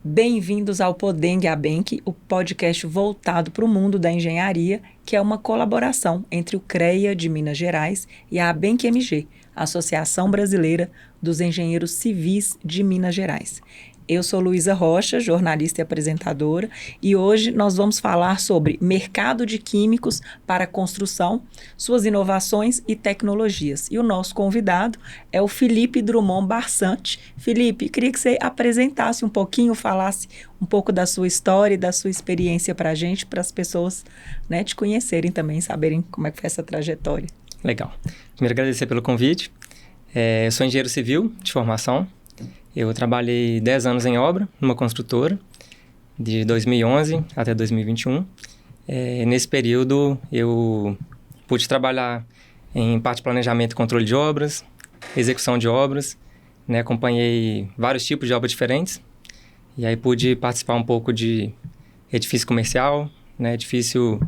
Bem-vindos ao Podeng Abenq, o podcast voltado para o mundo da engenharia, que é uma colaboração entre o CREA de Minas Gerais e a Abenq MG, Associação Brasileira dos Engenheiros Civis de Minas Gerais. Eu sou Luísa Rocha, jornalista e apresentadora, e hoje nós vamos falar sobre mercado de químicos para construção, suas inovações e tecnologias. E o nosso convidado é o Felipe Drummond Barsante. Felipe, queria que você apresentasse um pouquinho, falasse um pouco da sua história e da sua experiência para a gente, para as pessoas, né, te conhecerem também, saberem como é que foi essa trajetória. Legal. Primeiro, agradecer pelo convite. Eu sou engenheiro civil de formação. Eu trabalhei 10 anos em obra, numa construtora, de 2011 até 2021. Nesse período, eu pude trabalhar em parte de planejamento e controle de obras, execução de obras, né? Acompanhei vários tipos de obras diferentes. E aí pude participar um pouco de edifício comercial, né? Edifício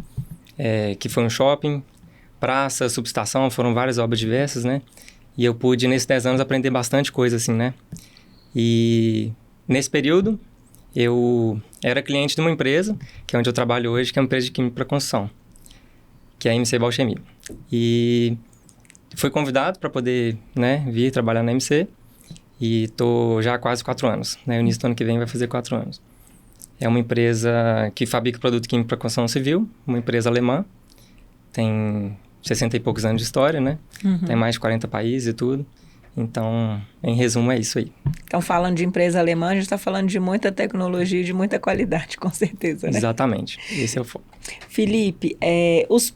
que foi um shopping, praça, subestação, foram várias obras diversas, né? E eu pude, nesses 10 anos, aprender bastante coisa, assim, né? E nesse período, eu era cliente de uma empresa, que é onde eu trabalho hoje, que é uma empresa de química para construção, que é a MC Bauchemia. E fui convidado para poder, né, vir trabalhar na MC e estou já há quase 4 anos. Né? O início do ano que vem vai fazer 4 anos. É uma empresa que fabrica produto químico para construção civil, uma empresa alemã, tem 60 e poucos anos de história, né? Uhum. Tem mais de 40 países e tudo. Então, em resumo, é isso aí. Então, falando de empresa alemã, a gente está falando de muita tecnologia e de muita qualidade, com certeza, né? Exatamente. Esse é o foco. Felipe,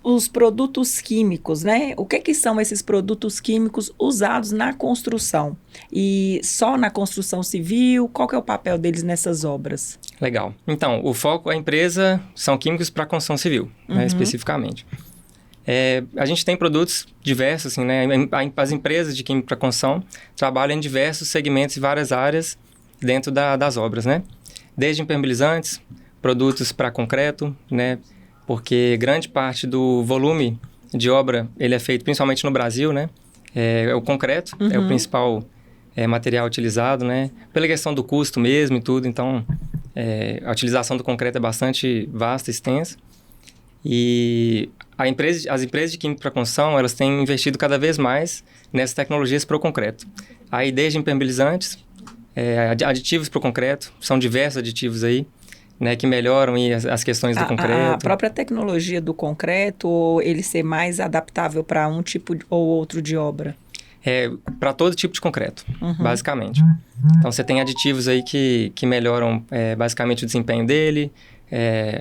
os produtos químicos, né? O que são esses produtos químicos usados na construção? E só na construção civil? Qual que é o papel deles nessas obras? Legal. Então, o foco da empresa são químicos para construção civil, né, especificamente. A gente tem produtos diversos, assim, né? As empresas de química para construção trabalham em diversos segmentos e várias áreas dentro das obras, né? Desde impermeabilizantes, produtos para concreto, né? Porque grande parte do volume de obra, ele é feito principalmente no Brasil, né? O concreto é o principal material utilizado, né? Pela questão do custo mesmo e tudo, então a utilização do concreto é bastante vasta e extensa. E as empresas de química para construção, elas têm investido cada vez mais nessas tecnologias para o concreto. Aí, desde impermeabilizantes, aditivos para o concreto, são diversos aditivos aí, né, que melhoram as questões do concreto. A própria tecnologia do concreto, ou ele ser mais adaptável para um tipo ou outro de obra? Para todo tipo de concreto, basicamente. Então, você tem aditivos aí que melhoram basicamente o desempenho dele,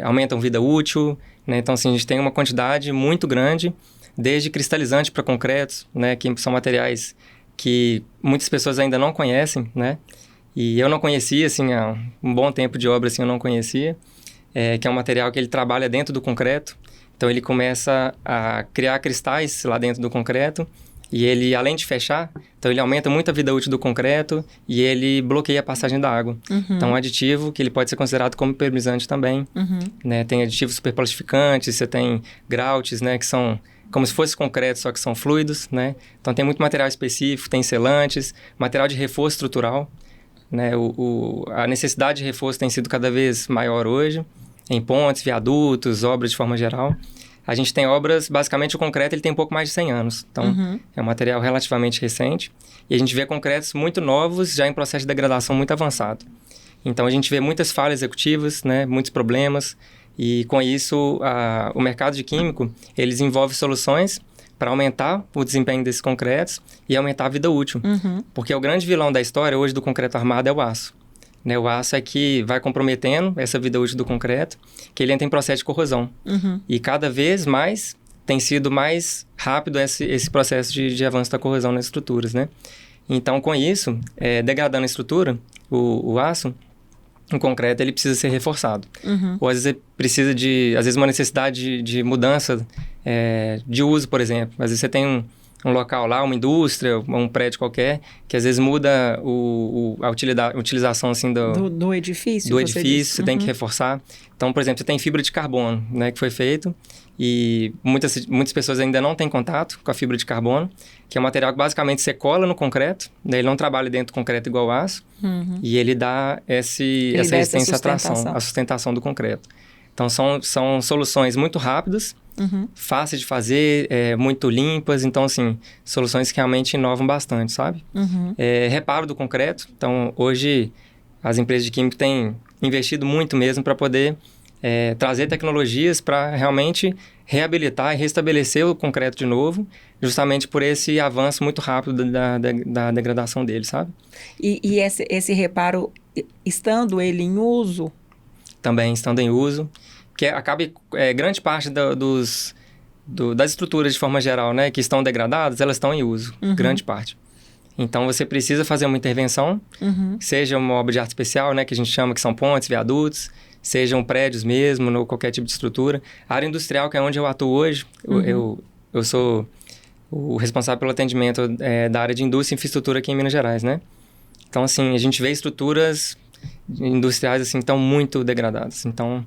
aumentam vida útil, né? Então, assim, a gente tem uma quantidade muito grande, desde cristalizante para concretos, né? Que são materiais que muitas pessoas ainda não conhecem, né? E eu não conhecia, assim, há um bom tempo de obra, assim, eu não conhecia, que é um material que ele trabalha dentro do concreto. Então, ele começa a criar cristais lá dentro do concreto, e ele, além de fechar, então ele aumenta muito a vida útil do concreto e ele bloqueia a passagem da água. Então, é um aditivo que ele pode ser considerado como impermeabilizante também. Né? Tem aditivos superplastificantes, você tem groutes, né, que são como se fosse concreto, só que são fluidos, né? Então, tem muito material específico, tem selantes, material de reforço estrutural. Né? A necessidade de reforço tem sido cada vez maior hoje, em pontes, viadutos, obras de forma geral. A gente tem obras, basicamente o concreto ele tem um pouco mais de 100 anos. Então, é um material relativamente recente. E a gente vê concretos muito novos, já em processo de degradação muito avançado. Então, a gente vê muitas falhas executivas, né, muitos problemas. E, com isso, o mercado de químico, ele desenvolve soluções para aumentar o desempenho desses concretos e aumentar a vida útil. Porque o grande vilão da história hoje do concreto armado é o aço. Né, o aço é que vai comprometendo essa vida útil do concreto, que ele entra em processo de corrosão. E cada vez mais tem sido mais rápido esse processo de avanço da corrosão nas estruturas, né? Então, com isso, degradando a estrutura, o aço, o concreto, ele precisa ser reforçado. Ou às vezes precisa às vezes uma necessidade de mudança de uso, por exemplo. Às vezes você tem um local lá, uma indústria, um prédio qualquer, que às vezes muda a utilização assim, do edifício. Do edifício, você tem que reforçar. Então, por exemplo, você tem fibra de carbono, né, que foi feito, e muitas pessoas ainda não têm contato com a fibra de carbono, que é um material que basicamente você cola no concreto, daí ele não trabalha dentro do concreto igual o aço, e ele dá essa resistência à tração, a sustentação do concreto. Então, são soluções muito rápidas, fáceis de fazer, muito limpas. Então, assim, soluções que realmente inovam bastante, sabe? Reparo do concreto. Então, hoje, as empresas de química têm investido muito mesmo para poder trazer tecnologias para realmente reabilitar e restabelecer o concreto de novo, justamente por esse avanço muito rápido da degradação dele, sabe? E esse reparo, estando ele em uso? Também estando em uso. Que acaba grande parte das estruturas de forma geral, né, que estão degradadas, elas estão em uso, grande parte. Então, você precisa fazer uma intervenção, seja uma obra de arte especial, né, que a gente chama que são pontes, viadutos, sejam prédios mesmo, ou qualquer tipo de estrutura. A área industrial, que é onde eu atuo hoje, eu sou o responsável pelo atendimento da área de indústria e infraestrutura aqui em Minas Gerais, né? Então, assim, a gente vê estruturas industriais, assim, tão muito degradadas. Então,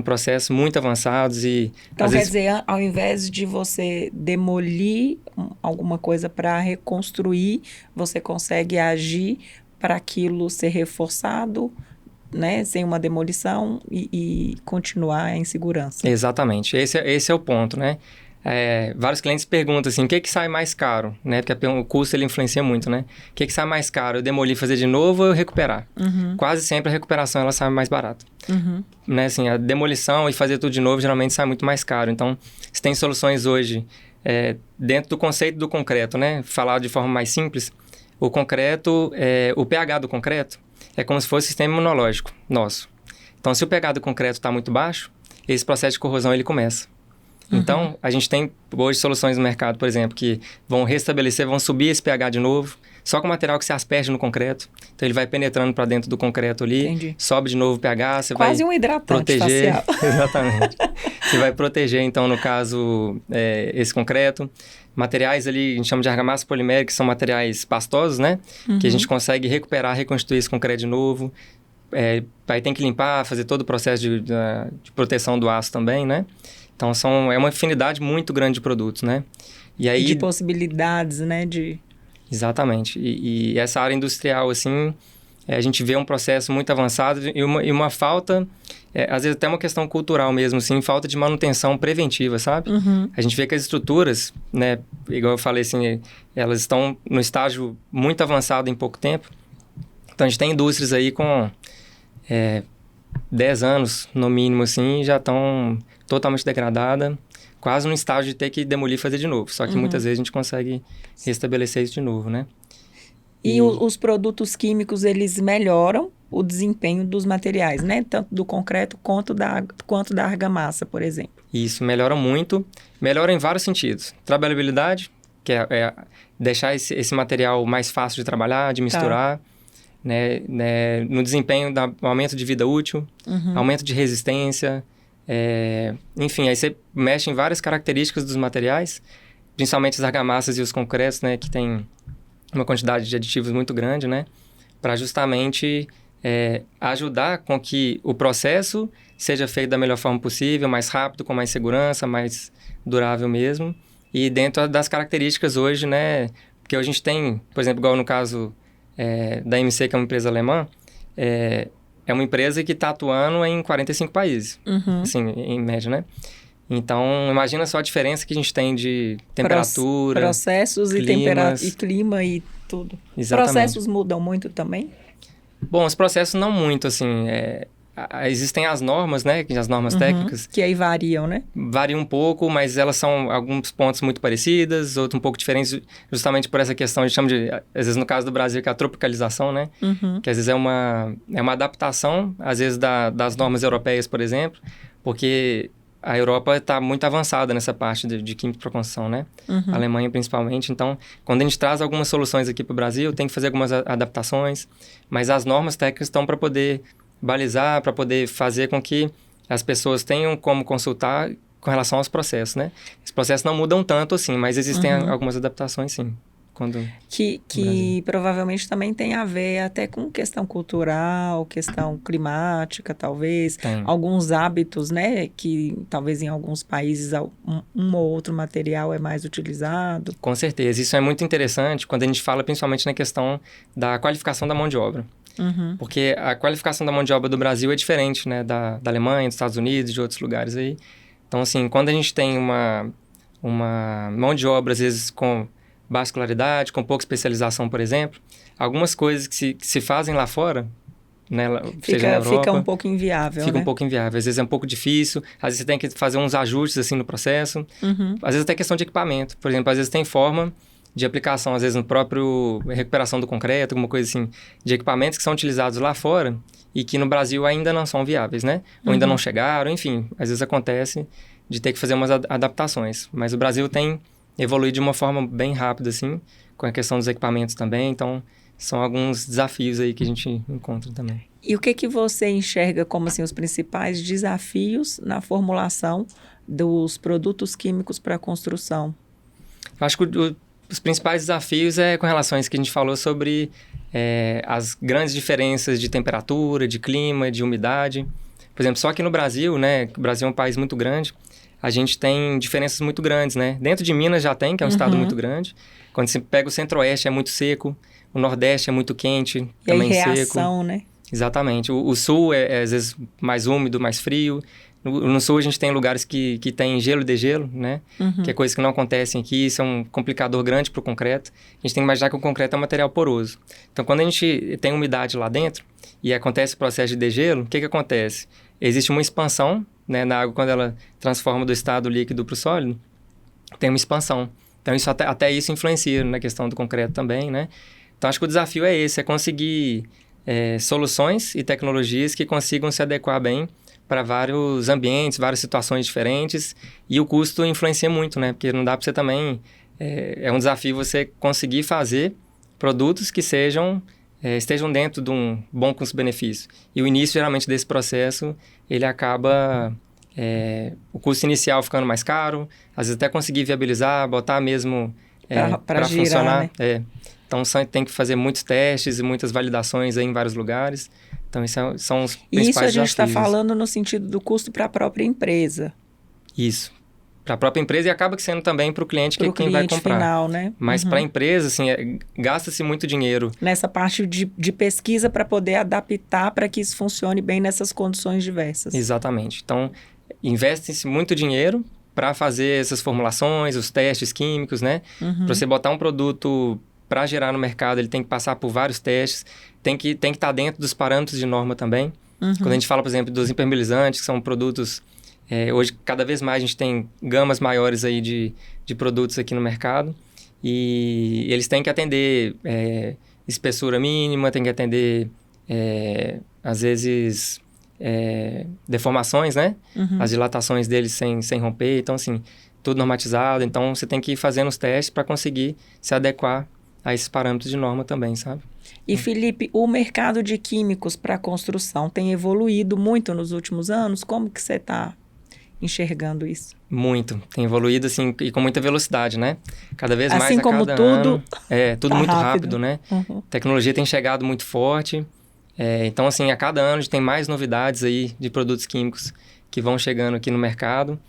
processos muito avançados e... Então, quer dizer, ao invés de você demolir alguma coisa para reconstruir, você consegue agir para aquilo ser reforçado, né, sem uma demolição e continuar em segurança. Exatamente. Esse é o ponto, né? Vários clientes perguntam assim, o que sai mais caro? Né? Porque o custo ele influencia muito, né? O que sai mais caro? Eu demolir, fazer de novo ou eu recuperar? Quase sempre a recuperação ela sai mais barata. Né? Assim, a demolição e fazer tudo de novo geralmente sai muito mais caro. Então, se tem soluções hoje dentro do conceito do concreto, né? Falar de forma mais simples, o concreto, o pH do concreto é como se fosse o sistema imunológico nosso. Então, se o pH do concreto está muito baixo, esse processo de corrosão ele começa. Então, a gente tem hoje soluções no mercado, por exemplo, que vão restabelecer, vão subir esse pH de novo, só com material que se asperge no concreto. Então, ele vai penetrando para dentro do concreto ali, Entendi. Sobe de novo o pH, você Quase vai um hidratante proteger. facial. Exatamente. Você vai proteger, então, no caso, esse concreto. Materiais ali, a gente chama de argamassa polimérica, que são materiais pastosos, né? Que a gente consegue recuperar, reconstituir esse concreto de novo. Aí tem que limpar, fazer todo o processo de proteção do aço também, né? Então, é uma infinidade muito grande de produtos, né? E aí, de possibilidades, né? Exatamente. E essa área industrial, assim, a gente vê um processo muito avançado e uma falta, às vezes até uma questão cultural mesmo, assim, falta de manutenção preventiva, sabe? A gente vê que as estruturas, né? Igual eu falei, assim, elas estão no estágio muito avançado em pouco tempo. Então, a gente tem indústrias aí com 10 anos, no mínimo, assim, já estão totalmente degradada, quase no estágio de ter que demolir e fazer de novo. Só que muitas vezes a gente consegue restabelecer isso de novo, né? E os produtos químicos, eles melhoram o desempenho dos materiais, né? Tanto do concreto quanto da argamassa, por exemplo. Isso, melhora muito. Melhora em vários sentidos. Trabalhabilidade, que é deixar esse material mais fácil de trabalhar, de misturar. Né? No desempenho, aumento de vida útil, aumento de resistência. Enfim, aí você mexe em várias características dos materiais, principalmente as argamassas e os concretos, né, que tem uma quantidade de aditivos muito grande, né, para justamente ajudar com que o processo seja feito da melhor forma possível, mais rápido, com mais segurança, mais durável mesmo, e dentro das características hoje, né, porque hoje a gente tem, por exemplo, igual no caso da MC, que é uma empresa alemã, é uma empresa que está atuando em 45 países, assim, em média, né? Então, imagina só a diferença que a gente tem de temperatura, processos e clima e tudo. Exatamente. Processos mudam muito também? Bom, os processos não muito, assim, existem as normas, né? As normas técnicas. Que aí variam, né? Variam um pouco, mas elas são alguns pontos muito parecidas, outros um pouco diferentes, justamente por essa questão, a gente chama de, às vezes no caso do Brasil, que é a tropicalização, né? Que às vezes é uma adaptação, às vezes das normas europeias, por exemplo, porque a Europa está muito avançada nessa parte de química para construção, né? A Alemanha principalmente. Então, quando a gente traz algumas soluções aqui para o Brasil, tem que fazer algumas adaptações, mas as normas técnicas estão para poder balizar, para poder fazer com que as pessoas tenham como consultar com relação aos processos, né? Os processos não mudam tanto assim, mas existem algumas adaptações, sim. Que provavelmente também tem a ver até com questão cultural, questão climática, talvez. Tem. Alguns hábitos, né? Que talvez em alguns países um ou outro material é mais utilizado. Com certeza. Isso é muito interessante quando a gente fala principalmente na questão da qualificação da mão de obra. Uhum. Porque a qualificação da mão de obra do Brasil é diferente, né? Da Alemanha, dos Estados Unidos, de outros lugares aí. Então, assim, quando a gente tem uma mão de obra, às vezes, com baixa escolaridade, com pouca especialização, por exemplo, algumas coisas que se fazem lá fora, né, seja na Europa, fica um pouco inviável, Fica né? um pouco inviável. Às vezes é um pouco difícil, às vezes você tem que fazer uns ajustes, assim, no processo. Uhum. Às vezes até questão de equipamento. Por exemplo, às vezes tem forma de aplicação, às vezes no próprio recuperação do concreto, alguma coisa assim, de equipamentos que são utilizados lá fora e que no Brasil ainda não são viáveis, né? Ou ainda não chegaram, enfim, às vezes acontece de ter que fazer umas adaptações. Mas o Brasil tem evoluído de uma forma bem rápida, assim, com a questão dos equipamentos também. Então, são alguns desafios aí que a gente encontra também. E o que você enxerga como, assim, os principais desafios na formulação dos produtos químicos para a construção? Eu acho que os principais desafios é com relação a isso que a gente falou sobre as grandes diferenças de temperatura, de clima, de umidade. Por exemplo, só aqui no Brasil, né? O Brasil é um país muito grande. A gente tem diferenças muito grandes, né? Dentro de Minas já tem, que é um estado muito grande. Quando você pega o Centro-Oeste é muito seco, o Nordeste é muito quente, e também aí, reação, seco. Né? Exatamente. O Sul é às vezes mais úmido, mais frio. No Sul a gente tem lugares que tem gelo e degelo, né? Que é coisa que não acontecem aqui, isso é um complicador grande para o concreto. A gente tem que imaginar que o concreto é um material poroso. Então, quando a gente tem umidade lá dentro e acontece o processo de degelo, o que acontece? Existe uma expansão, né, na água, quando ela transforma do estado líquido para o sólido, tem uma expansão. Então, até isso influencia na questão do concreto também, né? Então, acho que o desafio é esse, é conseguir soluções e tecnologias que consigam se adequar bem para vários ambientes, várias situações diferentes, e o custo influencia muito, né? Porque não dá para você também... É um desafio você conseguir fazer produtos que estejam dentro de um bom custo-benefício. E o início, geralmente, desse processo, ele acaba... o custo inicial ficando mais caro, às vezes até conseguir viabilizar, botar mesmo para funcionar. Né? Então, tem que fazer muitos testes e muitas validações aí em vários lugares. Então, são os principais desafios. Isso a gente está falando no sentido do custo para a própria empresa. Isso. Para a própria empresa e acaba sendo também para o cliente que é quem vai comprar. Final, né? Mas para a empresa, assim, gasta-se muito dinheiro. Nessa parte de pesquisa para poder adaptar para que isso funcione bem nessas condições diversas. Exatamente. Então, investe-se muito dinheiro para fazer essas formulações, os testes químicos, né? Para você botar um produto para gerar no mercado, ele tem que passar por vários testes, tem que estar dentro dos parâmetros de norma também. Quando a gente fala, por exemplo, dos impermeabilizantes, que são produtos... hoje, cada vez mais, a gente tem gamas maiores aí de produtos aqui no mercado. E eles têm que atender espessura mínima, tem que atender, às vezes, deformações, né? As dilatações deles sem romper. Então, assim, tudo normatizado. Então, você tem que ir fazendo os testes para conseguir se adequar a esses parâmetros de norma também, sabe? E, Felipe, o mercado de químicos para construção tem evoluído muito nos últimos anos? Como que você está enxergando isso? Muito. Tem evoluído, assim, e com muita velocidade, né? Cada vez mais assim a como cada tudo ano. Tudo tá muito rápido, né? A tecnologia tem chegado muito forte. Então, assim, a cada ano a gente tem mais novidades aí de produtos químicos que vão chegando aqui no mercado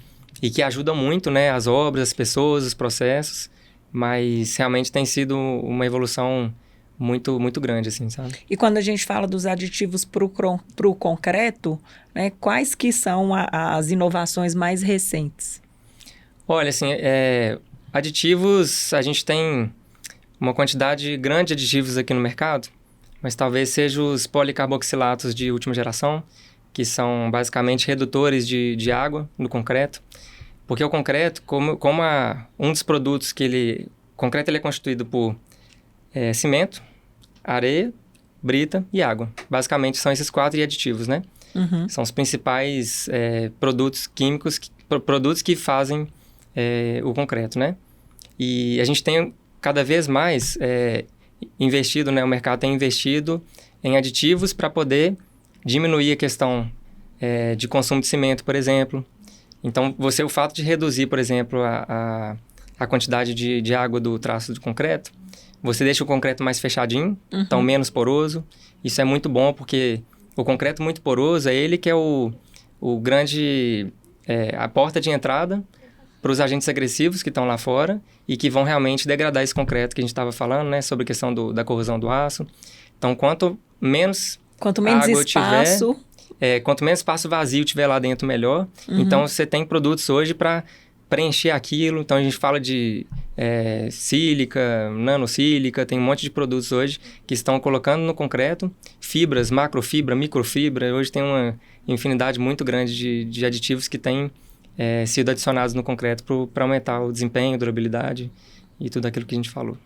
e que ajudam muito, né? As obras, as pessoas, os processos. Mas realmente tem sido uma evolução muito, muito grande, assim, sabe? E quando a gente fala dos aditivos para o concreto, né, quais que são as inovações mais recentes? Olha, assim, aditivos, a gente tem uma quantidade grande de aditivos aqui no mercado, mas talvez sejam os policarboxilatos de última geração, que são basicamente redutores de água no concreto. Porque o concreto, como um dos produtos o concreto ele é constituído por cimento, areia, brita e água. Basicamente são esses 4 aditivos, né? São os principais produtos químicos, produtos que fazem o concreto, né? E a gente tem cada vez mais investido, né? O mercado tem investido em aditivos para poder diminuir a questão de consumo de cimento, por exemplo. Então, o fato de reduzir, por exemplo, a a quantidade de água do traço de concreto, você deixa o concreto mais fechadinho, então menos poroso. Isso é muito bom porque o concreto muito poroso é ele que é o grande... a porta de entrada para os agentes agressivos que estão lá fora e que vão realmente degradar esse concreto que a gente estava falando, né? Sobre a questão da corrosão do aço. Então, quanto menos água espaço... quanto menos espaço vazio tiver lá dentro, melhor. Então, você tem produtos hoje para preencher aquilo. Então, a gente fala de sílica, nanosílica, tem um monte de produtos hoje que estão colocando no concreto fibras, macrofibra, microfibra. Hoje tem uma infinidade muito grande de aditivos que têm sido adicionados no concreto para aumentar o desempenho, durabilidade e tudo aquilo que a gente falou.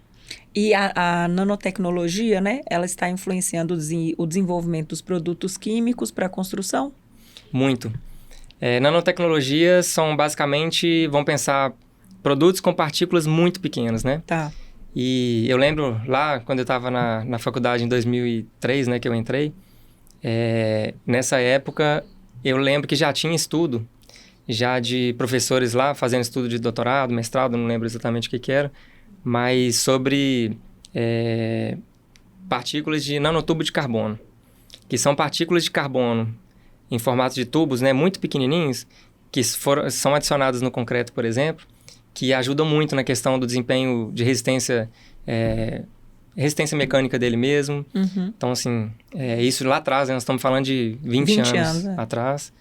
E a nanotecnologia, né, ela está influenciando o desenvolvimento dos produtos químicos para a construção? Muito. Nanotecnologias são basicamente, vamos pensar, produtos com partículas muito pequenas, né? Tá. E eu lembro lá, quando eu estava na faculdade em 2003, né, que eu entrei, nessa época, eu lembro que já tinha estudo, já de professores lá fazendo estudo de doutorado, mestrado, não lembro exatamente o que era, mas sobre partículas de nanotubo de carbono, que são partículas de carbono em formato de tubos, né, muito pequenininhos, que são adicionados no concreto, por exemplo, que ajudam muito na questão do desempenho de resistência mecânica dele mesmo. Então, assim, isso lá atrás, né, nós estamos falando de 20 anos atrás.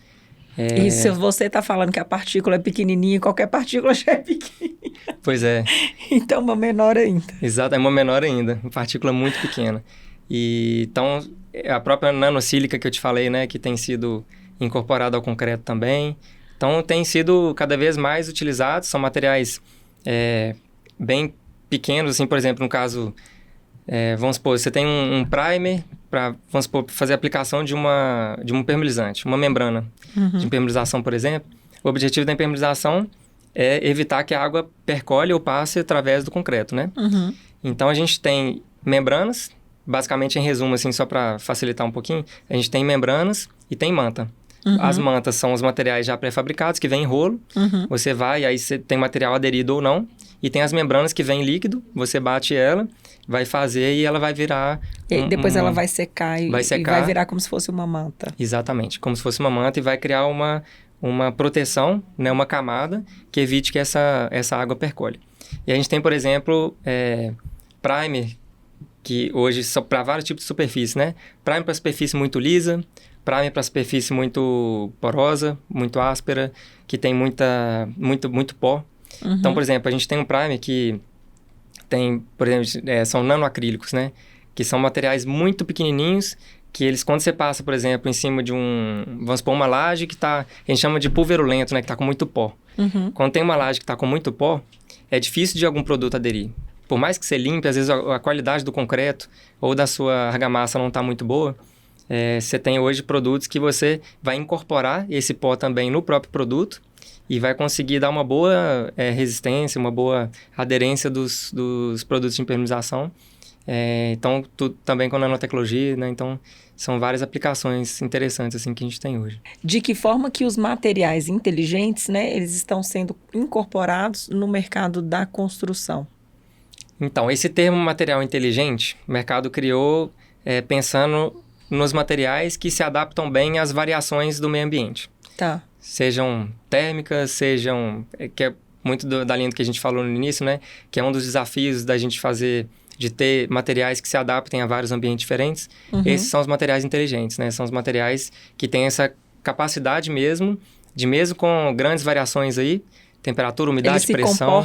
E se você está falando que a partícula é pequenininha, qualquer partícula já é pequenininha. Pois é. Então, uma menor ainda. Exato, é uma menor ainda, uma partícula muito pequena. Então, a própria nanosílica que eu te falei, né, que tem sido incorporada ao concreto também. Então, tem sido cada vez mais utilizados, são materiais bem pequenos, assim, por exemplo, no caso, vamos supor, você tem um primer para, vamos supor, fazer a aplicação de um impermeabilizante, uma membrana de impermeabilização, por exemplo. O objetivo da impermeabilização é evitar que a água percole ou passe através do concreto, né? Então, a gente tem membranas, basicamente, em resumo, assim, só para facilitar um pouquinho, a gente tem membranas e tem manta. As mantas são os materiais já pré-fabricados, que vêm em rolo. Você vai, aí você tem material aderido ou não. E tem as membranas que vêm líquido, você bate ela, vai fazer e ela vai virar... E depois ela vai secar e vai virar como se fosse uma manta. Exatamente, como se fosse uma manta e vai criar uma proteção, né, uma camada que evite que essa água percole. E a gente tem, por exemplo, primer, que hoje são para vários tipos de superfície, né? Primer para superfície muito lisa, primer para superfície muito porosa, muito áspera, que tem muito pó. Então, por exemplo, a gente tem um primer que tem, por exemplo, são nanoacrílicos, né? Que são materiais muito pequenininhos, que eles, quando você passa, por exemplo, em cima de vamos supor, uma laje que a gente chama de pulverulento, né? Que está com muito pó. Quando tem uma laje que está com muito pó, é difícil de algum produto aderir. Por mais que você limpe, às vezes a qualidade do concreto ou da sua argamassa não está muito boa, você tem hoje produtos que você vai incorporar esse pó também no próprio produto e vai conseguir dar uma boa resistência, uma boa aderência dos produtos de impermeabilização. Então, tudo também com nanotecnologia, né? Então, são várias aplicações interessantes assim, que a gente tem hoje. De que forma que os materiais inteligentes, né, eles estão sendo incorporados no mercado da construção? Então, esse termo material inteligente, o mercado criou pensando nos materiais que se adaptam bem às variações do meio ambiente. Tá. Sejam térmicas, que é muito da linha que a gente falou no início, né? Que é um dos desafios da gente de ter materiais que se adaptem a vários ambientes diferentes. Esses são os materiais inteligentes, né? São os materiais que têm essa capacidade mesmo com grandes variações aí, temperatura, umidade, pressão...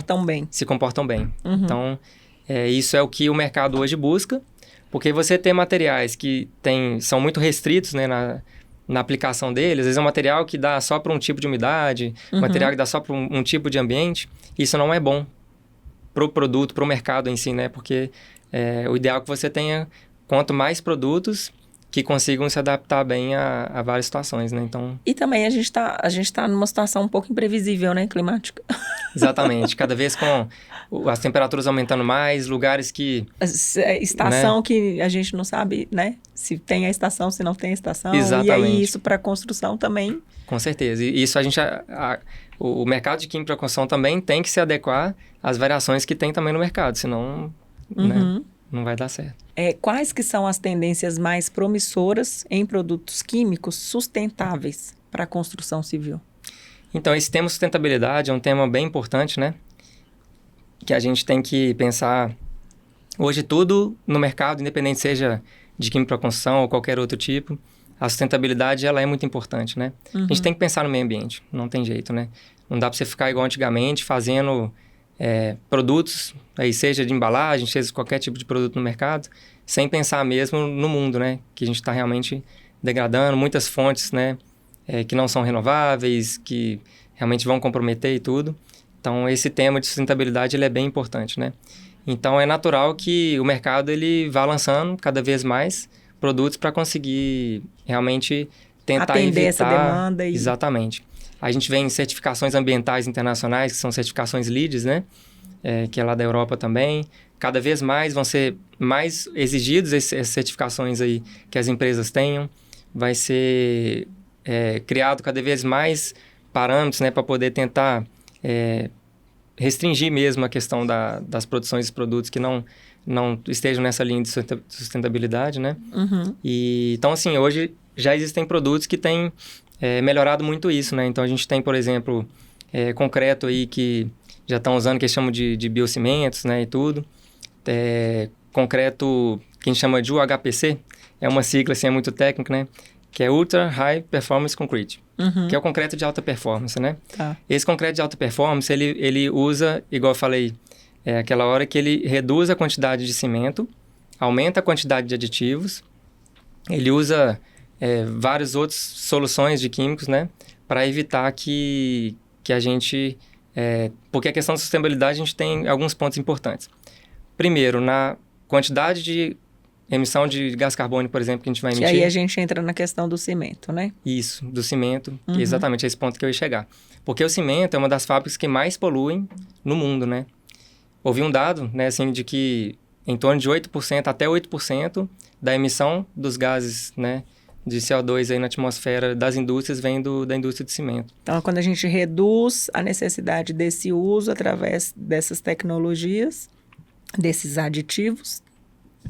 Se comportam bem. Então, isso é o que o mercado hoje busca, porque você tem materiais que são muito restritos, né, na aplicação deles. Às vezes é um material que dá só para um tipo de umidade, material que dá só para um tipo de ambiente. Isso não é bom para o produto, para o mercado em si, né? Porque o ideal é que você tenha quanto mais produtos que consigam se adaptar bem a várias situações, né? Então... E também a gente tá numa situação um pouco imprevisível, né? Climática. Exatamente. Cada vez com as temperaturas aumentando mais, lugares que... Estação, né? Que a gente não sabe, né? Se tem a estação, se não tem a estação. Exatamente. E aí isso para construção também. Com certeza. E isso a gente... o mercado de química para construção também tem que se adequar às variações que tem também no mercado, senão né, não vai dar certo. Quais que são as tendências mais promissoras em produtos químicos sustentáveis para a construção civil? Então, esse tema sustentabilidade é um tema bem importante, né? Que a gente tem que pensar hoje tudo no mercado, independente seja de química para construção ou qualquer outro tipo, a sustentabilidade ela é muito importante, né? A gente tem que pensar no meio ambiente, não tem jeito, né? Não dá para você ficar igual antigamente fazendo produtos, aí seja de embalagem, seja de qualquer tipo de produto no mercado, sem pensar mesmo no mundo, né? Que a gente está realmente degradando, muitas fontes, né? Que não são renováveis, que realmente vão comprometer e tudo. Então, esse tema de sustentabilidade ele é bem importante, né? Então, é natural que o mercado ele vá lançando cada vez mais produtos para conseguir realmente tentar atender evitar... essa demanda. Exatamente. A gente vê em certificações ambientais internacionais, que são certificações LEED, né? Que é lá da Europa também. Cada vez mais vão ser mais exigidos essas certificações aí que as empresas tenham. Vai ser criado cada vez mais parâmetros, né? Para poder tentar restringir mesmo a questão das produções de produtos que não estejam nessa linha de sustentabilidade, né? Então, assim, hoje já existem produtos que têm melhorado muito isso, né? Então, a gente tem, por exemplo, concreto aí que já estão usando, que eles chamam de biocimentos, né? E tudo. Concreto que a gente chama de UHPC, é uma sigla, assim, é muito técnica, né? Que é Ultra High Performance Concrete, que é o concreto de alta performance, né? Tá. Esse concreto de alta performance, ele usa, igual eu falei, aquela hora que ele reduz a quantidade de cimento, aumenta a quantidade de aditivos, ele usa várias outras soluções de químicos, né? Para evitar que a gente... porque a questão da sustentabilidade, a gente tem alguns pontos importantes. Primeiro, na quantidade de emissão de gás carbônico, por exemplo, que a gente vai emitir. E aí a gente entra na questão do cimento, né? Isso, do cimento, que é exatamente esse ponto que eu ia chegar. Porque o cimento é uma das fábricas que mais poluem no mundo, né? Houve um dado, né, assim, de que em torno de 8% até 8% da emissão dos gases, né, de CO2 aí na atmosfera das indústrias vem da indústria de cimento. Então, quando a gente reduz a necessidade desse uso através dessas tecnologias, desses aditivos,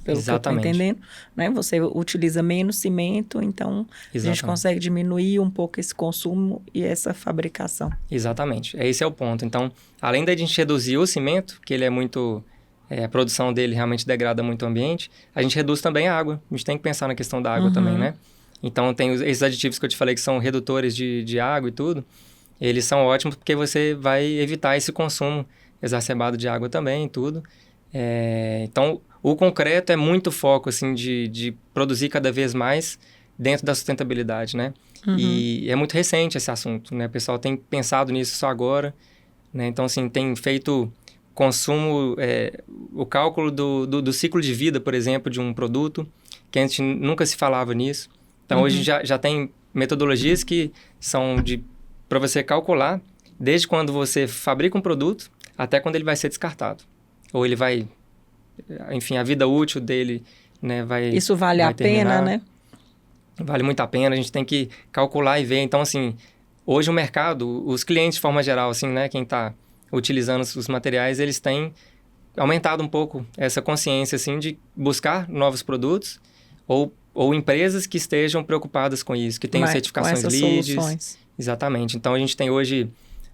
pelo Exatamente. que eu estou entendendo, né? Você utiliza menos cimento, então a gente consegue diminuir um pouco esse consumo e essa fabricação. Exatamente, esse é o ponto. Então, além da gente reduzir o cimento, que ele é muito... a produção dele realmente degrada muito o ambiente, a gente reduz também a água. A gente tem que pensar na questão da água também, né? Então, tem esses aditivos que eu te falei que são redutores de água e tudo, eles são ótimos porque você vai evitar esse consumo exacerbado de água também e tudo. Então, o concreto é muito foco, assim, de produzir cada vez mais dentro da sustentabilidade, né? E é muito recente esse assunto, né? O pessoal tem pensado nisso só agora, né? Então, assim, tem feito consumo, o cálculo do ciclo de vida, por exemplo, de um produto, que antes nunca se falava nisso. Então, hoje já tem metodologias que são para você calcular desde quando você fabrica um produto até quando ele vai ser descartado. Ou ele vai... Enfim, a vida útil dele, né, Isso vale a pena, né? Vale muito a pena, a gente tem que calcular e ver. Então, assim, hoje o mercado, os clientes de forma geral, assim, né, quem está utilizando os materiais, eles têm aumentado um pouco essa consciência, assim, de buscar novos produtos ou empresas que estejam preocupadas com isso, que tenham certificações LEED. Exatamente. Então, a gente tem hoje,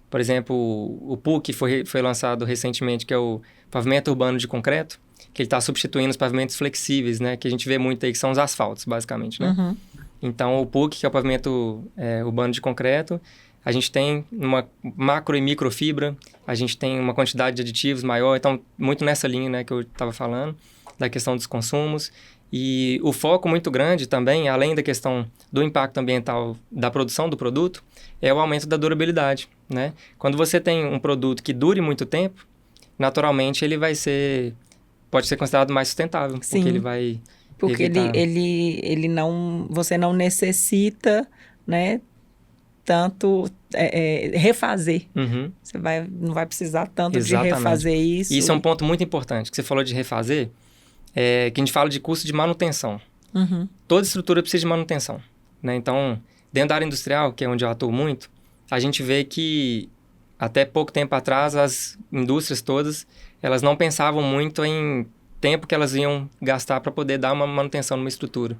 por exemplo, o PUC foi lançado recentemente, que é o pavimento urbano de concreto, que ele está substituindo os pavimentos flexíveis, né? Que a gente vê muito aí, que são os asfaltos, basicamente, né? Então, o PUC, que é o pavimento urbano de concreto, a gente tem uma macro e microfibra, a gente tem uma quantidade de aditivos maior, então, muito nessa linha, né, que eu estava falando, da questão dos consumos. E o foco muito grande também, além da questão do impacto ambiental da produção do produto, é o aumento da durabilidade, né? Quando você tem um produto que dure muito tempo, naturalmente ele pode ser considerado mais sustentável. Sim, porque ele vai porque evitar... ele não... Você não necessita, né, tanto refazer. Você não vai precisar tanto Exatamente. de refazer isso. Isso é um ponto muito importante, que você falou de refazer, que a gente fala de custo de manutenção. Toda estrutura precisa de manutenção, né? Então, dentro da área industrial, que é onde eu atuo muito, a gente vê que até pouco tempo atrás, as indústrias todas, elas não pensavam muito em tempo que elas iam gastar para poder dar uma manutenção numa estrutura.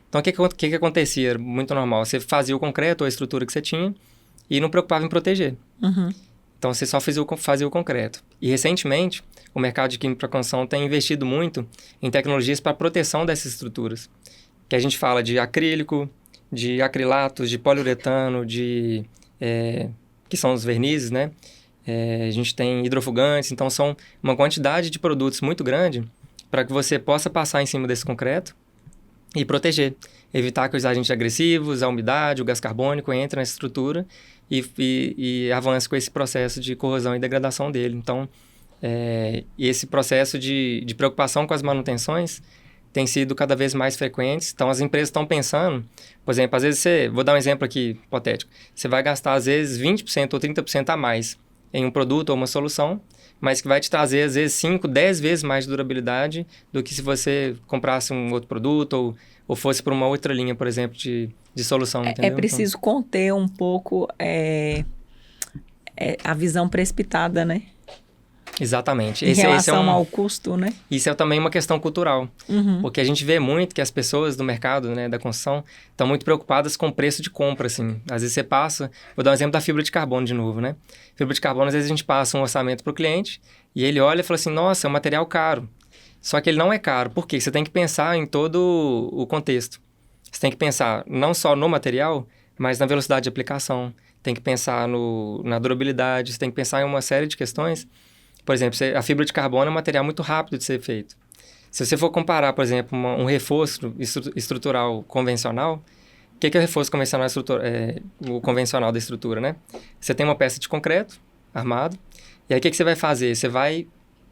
Então, o que acontecia? Muito normal. Você fazia o concreto ou a estrutura que você tinha e não preocupava em proteger. Uhum. Então, você só fazia o concreto. E, recentemente, o mercado de química para construção tem investido muito em tecnologias para proteção dessas estruturas. Que a gente fala de acrílico, de acrilatos, de poliuretano, que são os vernizes, né? A gente tem hidrofugantes. Então, são uma quantidade de produtos muito grande para que você possa passar em cima desse concreto e proteger. Evitar que os agentes agressivos, a umidade, o gás carbônico entrem nessa estrutura e avance com esse processo de corrosão e degradação dele. Então, esse processo de preocupação com as manutenções tem sido cada vez mais frequente. Então, as empresas estão pensando, por exemplo, às vezes vou dar um exemplo aqui hipotético, você vai gastar às vezes 20% ou 30% a mais em um produto ou uma solução, mas que vai te trazer às vezes 5, 10 vezes mais de durabilidade do que se você comprasse um outro produto ou fosse por uma outra linha, por exemplo, de solução, entendeu? É preciso conter um pouco a visão precipitada, né? Exatamente. Em relação ao custo, né? Isso é também uma questão cultural. Uhum. Porque a gente vê muito que as pessoas do mercado, né, da construção, estão muito preocupadas com o preço de compra, assim. Às vezes você passa... Vou dar um exemplo da fibra de carbono de novo, né? Fibra de carbono, às vezes a gente passa um orçamento para o cliente e ele olha e fala assim, nossa, é um material caro. Só que ele não é caro. Por quê? Você tem que pensar em todo o contexto. Você tem que pensar não só no material, mas na velocidade de aplicação. Tem que pensar na durabilidade. Você tem que pensar em uma série de questões. Por exemplo, a fibra de carbono é um material muito rápido de ser feito. Se você for comparar, por exemplo, um reforço estrutural convencional, o que é o reforço convencional o convencional da estrutura, né? Você tem uma peça de concreto armado, e aí o que você vai fazer? Você vai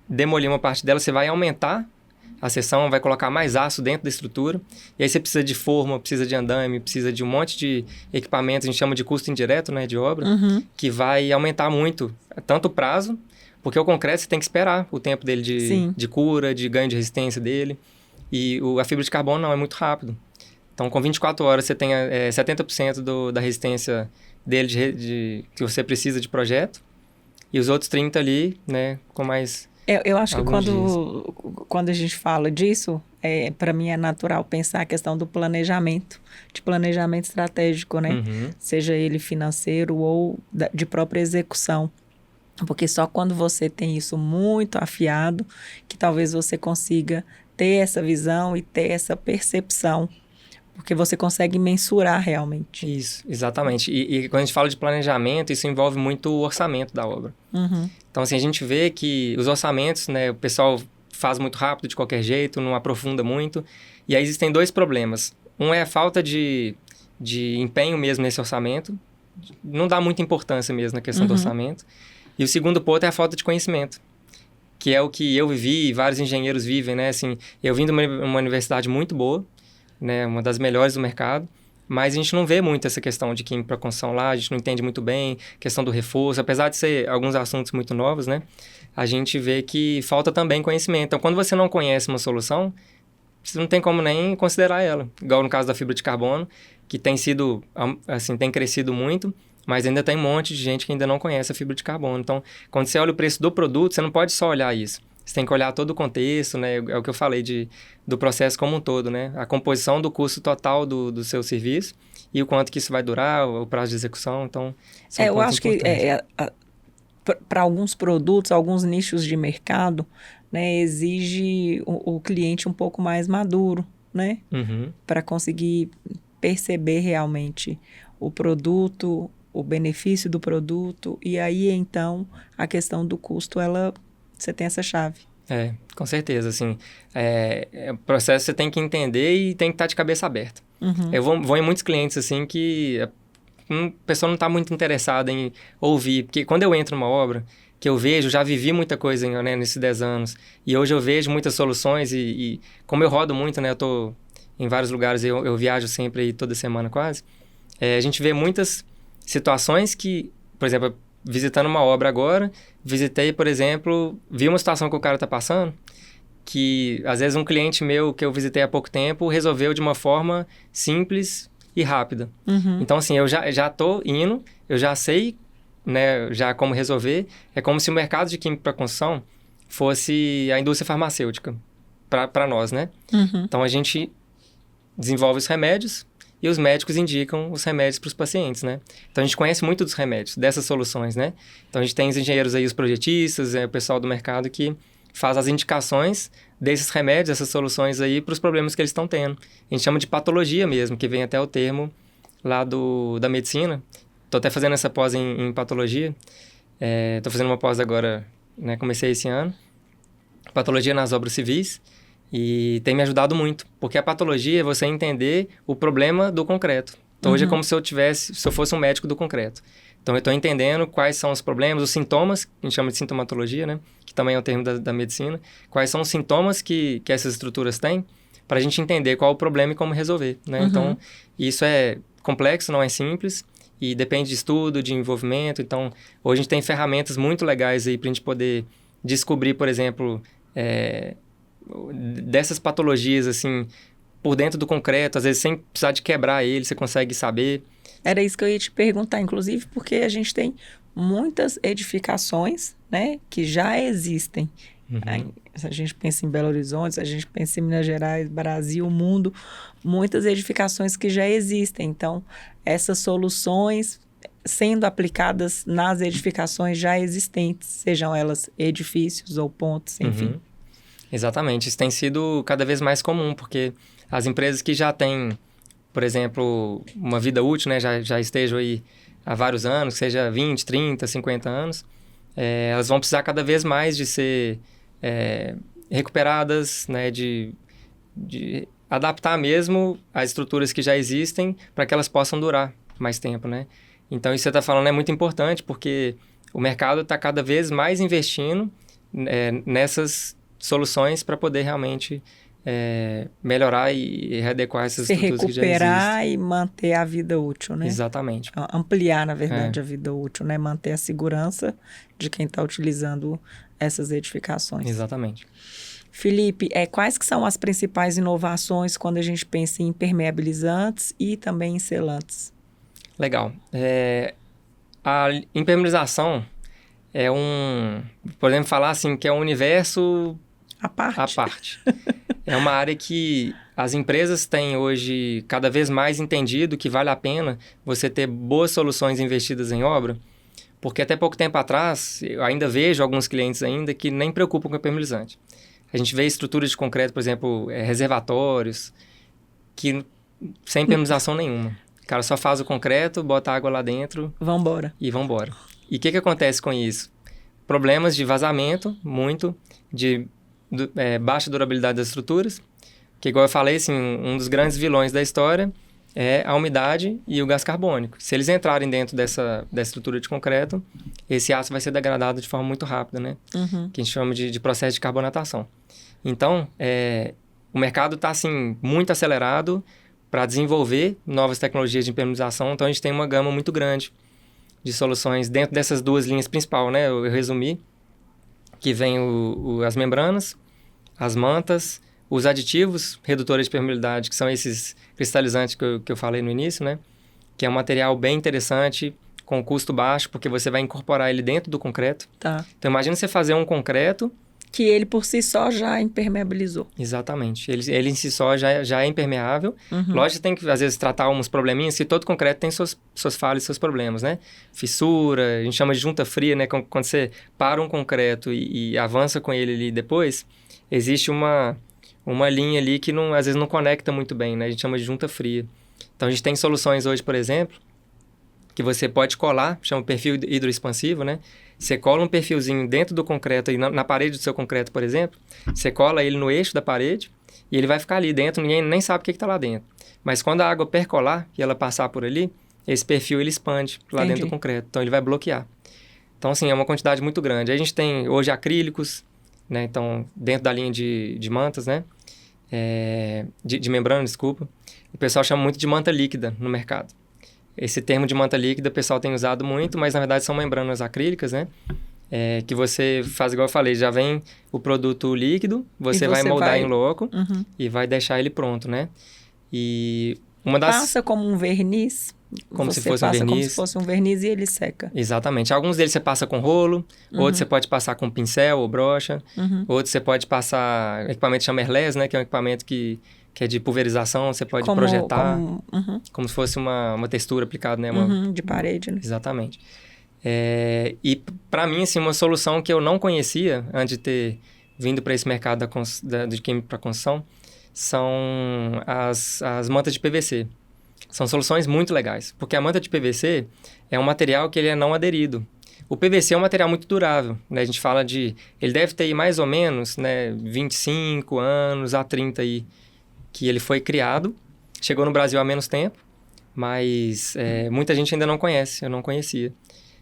demolir uma parte dela, você vai aumentar a seção, vai colocar mais aço dentro da estrutura, e aí você precisa de forma, precisa de andame, precisa de um monte de equipamentos, a gente chama de custo indireto, né, de obra, que vai aumentar muito, tanto o prazo, porque o concreto você tem que esperar o tempo dele de cura, de ganho de resistência dele. E a fibra de carbono não, é muito rápido. Então, com 24 horas, você tem 70% da resistência dele que você precisa de projeto. E os outros 30 ali, né, com mais... Eu acho que quando a gente fala disso, para mim é natural pensar a questão do planejamento, de planejamento estratégico, né? Uhum. Seja ele financeiro ou de própria execução. Porque só quando você tem isso muito afiado, que talvez você consiga ter essa visão e ter essa percepção. Porque você consegue mensurar realmente. Isso, exatamente. E quando a gente fala de planejamento, isso envolve muito o orçamento da obra. Uhum. Então, assim, a gente vê que os orçamentos, né, o pessoal faz muito rápido, de qualquer jeito, não aprofunda muito. E aí existem dois problemas. Um é a falta de empenho mesmo nesse orçamento. Não dá muita importância mesmo na questão do orçamento. E o segundo ponto é a falta de conhecimento, que é o que eu vivi e vários engenheiros vivem, né? Assim, eu vim de uma universidade muito boa, né? Uma das melhores do mercado, mas a gente não vê muito essa questão de química para construção lá, a gente não entende muito bem, questão do reforço, apesar de ser alguns assuntos muito novos, né? A gente vê que falta também conhecimento. Então, quando você não conhece uma solução, você não tem como nem considerar ela. Igual no caso da fibra de carbono, que tem sido, assim, tem crescido muito, mas ainda tem um monte de gente que ainda não conhece a fibra de carbono. Então, quando você olha o preço do produto, você não pode só olhar isso. Você tem que olhar todo o contexto, né? É o que eu falei do processo como um todo, né? A composição do custo total do seu serviço e o quanto que isso vai durar, o prazo de execução. Então, são eu pontos acho que para alguns produtos, alguns nichos de mercado, né, exige o cliente um pouco mais maduro, né? Uhum. Para conseguir perceber realmente o produto, o benefício do produto, e aí, então, a questão do custo, você tem essa chave. Com certeza, assim, o processo você tem que entender e tem que estar de cabeça aberta. Uhum. Eu vou em muitos clientes, assim, que a pessoa não está muito interessada em ouvir, porque quando eu entro numa obra, que eu vejo, já vivi muita coisa, né, nesses 10 anos, e hoje eu vejo muitas soluções, e como eu rodo muito, né, eu tô em vários lugares, eu viajo sempre aí toda semana quase, a gente vê muitas situações que, por exemplo, visitando uma obra agora, visitei, por exemplo, vi uma situação que o cara está passando, que às vezes um cliente meu que eu visitei há pouco tempo resolveu de uma forma simples e rápida. Uhum. Então, assim, eu já tô indo, eu já sei né, já como resolver, é como se o mercado de química para construção fosse a indústria farmacêutica para nós, né? Então, a gente desenvolve os remédios e os médicos indicam os remédios para os pacientes, né? Então, a gente conhece muito dos remédios, dessas soluções, né? Então, a gente tem os engenheiros aí, os projetistas, o pessoal do mercado que faz as indicações desses remédios, essas soluções aí para os problemas que eles estão tendo. A gente chama de patologia mesmo, que vem até o termo lá da medicina. Estou até fazendo essa pós em patologia. Estou fazendo uma pós agora, né? Comecei esse ano. Patologia nas obras civis. E tem me ajudado muito, porque a patologia é você entender o problema do concreto. Então, hoje é como se eu fosse um médico do concreto. Então, eu estou entendendo quais são os problemas, os sintomas, que a gente chama de sintomatologia, né? Que também é um termo da medicina. Quais são os sintomas que essas estruturas têm, para a gente entender qual é o problema e como resolver, né? Então, isso é complexo, não é simples, e depende de estudo, de envolvimento. Então, hoje a gente tem ferramentas muito legais aí para a gente poder descobrir, por exemplo, dessas patologias, assim, por dentro do concreto, às vezes sem precisar de quebrar ele, você consegue saber. Era isso que eu ia te perguntar, inclusive, porque a gente tem muitas edificações, né, que já existem. Se a gente pensa em Belo Horizonte, se a gente pensa em Minas Gerais, Brasil, mundo, muitas edificações que já existem. Então, essas soluções sendo aplicadas nas edificações já existentes, sejam elas edifícios ou pontes, enfim. Exatamente, isso tem sido cada vez mais comum, porque as empresas que já têm, por exemplo, uma vida útil, né, já estejam aí há vários anos, seja 20, 30, 50 anos, elas vão precisar cada vez mais de ser recuperadas, né, de adaptar mesmo as estruturas que já existem para que elas possam durar mais tempo, né? Então, isso que você está falando é muito importante, porque o mercado está cada vez mais investindo nessas soluções para poder realmente melhorar e readequar essas estruturas que já existem. Recuperar e manter a vida útil, né? Exatamente. Ampliar, na verdade, a vida útil, né? Manter a segurança de quem está utilizando essas edificações. Exatamente. Felipe, quais que são as principais inovações quando a gente pensa em impermeabilizantes e também em selantes? Legal. A impermeabilização podemos falar assim, que é um universo à parte. É uma área que as empresas têm hoje cada vez mais entendido que vale a pena você ter boas soluções investidas em obra, porque até pouco tempo atrás, eu ainda vejo alguns clientes ainda que nem preocupam com o impermeabilizante. A gente vê estruturas de concreto, por exemplo, reservatórios, que sem impermeabilização nenhuma. O cara só faz o concreto, bota água lá dentro... Vambora. E vambora. E o que acontece com isso? Problemas de vazamento, muito, de baixa durabilidade das estruturas, que, igual eu falei, assim, um dos grandes vilões da história é a umidade e o gás carbônico. Se eles entrarem dentro dessa estrutura de concreto, esse aço vai ser degradado de forma muito rápida, né? Que a gente chama de processo de carbonatação. Então, o mercado está, assim, muito acelerado para desenvolver novas tecnologias de impermeabilização. Então, a gente tem uma gama muito grande de soluções dentro dessas duas linhas principais, né? Eu resumi, que vem as membranas, as mantas, os aditivos redutores de permeabilidade, que são esses cristalizantes que eu falei no início, né? Que é um material bem interessante, com custo baixo, porque você vai incorporar ele dentro do concreto. Tá. Então, imagina você fazer um concreto... Que ele, por si só, já impermeabilizou. Exatamente. Ele em si só já é impermeável. Lógico que tem que, às vezes, tratar uns probleminhas, que todo concreto tem suas falhas e seus problemas, né? Fissura, a gente chama de junta fria, né? Quando você para um concreto e avança com ele ali depois, existe uma linha ali que às vezes não conecta muito bem, né? A gente chama de junta fria. Então, a gente tem soluções hoje, por exemplo, que você pode colar, chama perfil hidroexpansivo, né? Você cola um perfilzinho dentro do concreto, aí na parede do seu concreto, por exemplo, você cola ele no eixo da parede e ele vai ficar ali dentro, ninguém nem sabe o que está lá dentro. Mas quando a água percolar e ela passar por ali, esse perfil ele expande lá dentro do concreto, então ele vai bloquear. Então, assim, é uma quantidade muito grande. Aí a gente tem hoje acrílicos, né? Então, dentro da linha de mantas, né? De membrana, desculpa. O pessoal chama muito de manta líquida no mercado. Esse termo de manta líquida o pessoal tem usado muito, mas na verdade são membranas acrílicas, né? Que você faz igual eu falei, já vem o produto líquido, você vai moldar em loco e vai deixar ele pronto, né? E uma das... Passa como um verniz como se Você fosse um passa verniz. como se fosse um verniz e ele seca. Exatamente. Alguns deles você passa com rolo, outros você pode passar com pincel ou brocha, outros você pode passar equipamento Chamberlain, né, que é um equipamento que é de pulverização, você pode projetar como se fosse uma textura aplicada, né? De parede, né? Exatamente. E para mim, assim, uma solução que eu não conhecia antes de ter vindo para esse mercado de química para construção são as mantas de PVC. São soluções muito legais, porque a manta de PVC é um material que ele é não aderido. O PVC é um material muito durável, né? A gente fala ele deve ter aí mais ou menos, né, 25 anos a 30 aí, que ele foi criado. Chegou no Brasil há menos tempo, mas muita gente ainda não conhece, eu não conhecia.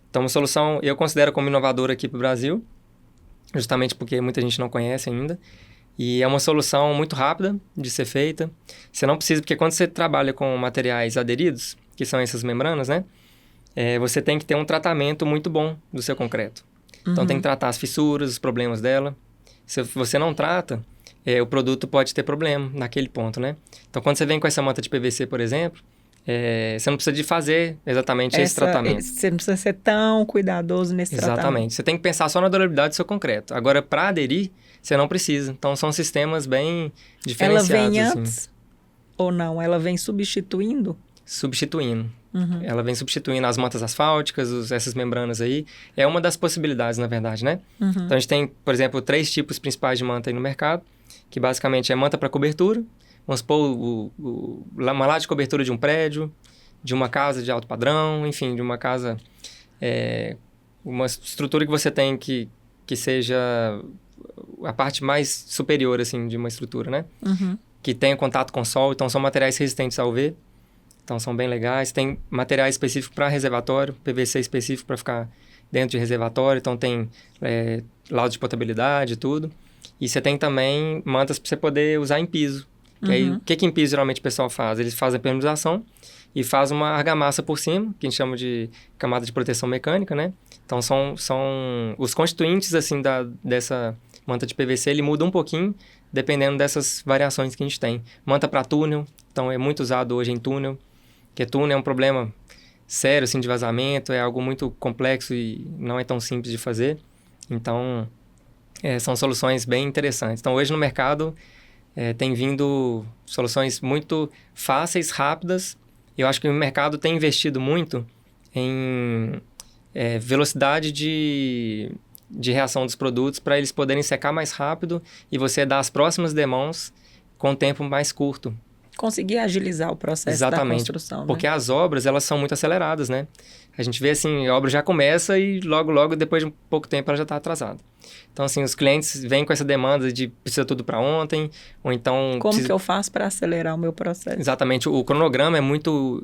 Então, uma solução eu considero como inovadora aqui para o Brasil, justamente porque muita gente não conhece ainda. E é uma solução muito rápida de ser feita. Você não precisa, porque quando você trabalha com materiais aderidos, que são essas membranas, né? Você tem que ter um tratamento muito bom do seu concreto. Então, tem que tratar as fissuras, os problemas dela. Se você não trata, o produto pode ter problema naquele ponto, né? Então, quando você vem com essa manta de PVC, por exemplo, você não precisa de fazer exatamente esse tratamento. Você não precisa ser tão cuidadoso nesse tratamento. Exatamente. Você tem que pensar só na durabilidade do seu concreto. Agora, para aderir, você não precisa. Então, são sistemas bem diferenciados. Ela vem assim. antes ou não? Ela vem substituindo? Substituindo. Ela vem substituindo as mantas asfálticas, essas membranas aí. É uma das possibilidades, na verdade, né? Então, a gente tem, por exemplo, 3 tipos principais de manta aí no mercado, que basicamente é manta para cobertura. Vamos supor, uma laje de cobertura de um prédio, de uma casa de alto padrão, enfim, de uma casa... uma estrutura que você tem que seja a parte mais superior, assim, de uma estrutura, né? Que tenha contato com o sol. Então, são materiais resistentes ao UV. Então, são bem legais. Tem materiais específicos para reservatório, PVC específico para ficar dentro de reservatório. Então, tem laudo de potabilidade e tudo. E você tem também mantas para você poder usar em piso. Que aí, o que em piso geralmente o pessoal faz? Eles fazem a permeabilização e faz uma argamassa por cima, que a gente chama de camada de proteção mecânica, né? Então, são os constituintes, assim, dessa manta de PVC, ele muda um pouquinho, dependendo dessas variações que a gente tem. Manta para túnel, então é muito usado hoje em túnel, porque túnel é um problema sério, assim, de vazamento, é algo muito complexo e não é tão simples de fazer. Então, são soluções bem interessantes. Então, hoje no mercado, tem vindo soluções muito fáceis, rápidas. Eu acho que o mercado tem investido muito em velocidade de reação dos produtos para eles poderem secar mais rápido e você dar as próximas demãos com um tempo mais curto. Conseguir agilizar o processo da construção, porque né? as obras, elas são muito aceleradas, né? A gente vê assim, a obra já começa e logo, depois de um pouco tempo, ela já está atrasada. Então, assim, os clientes vêm com essa demanda de precisa tudo para ontem, ou então... Como que eu faço para acelerar o meu processo? Exatamente. O cronograma é muito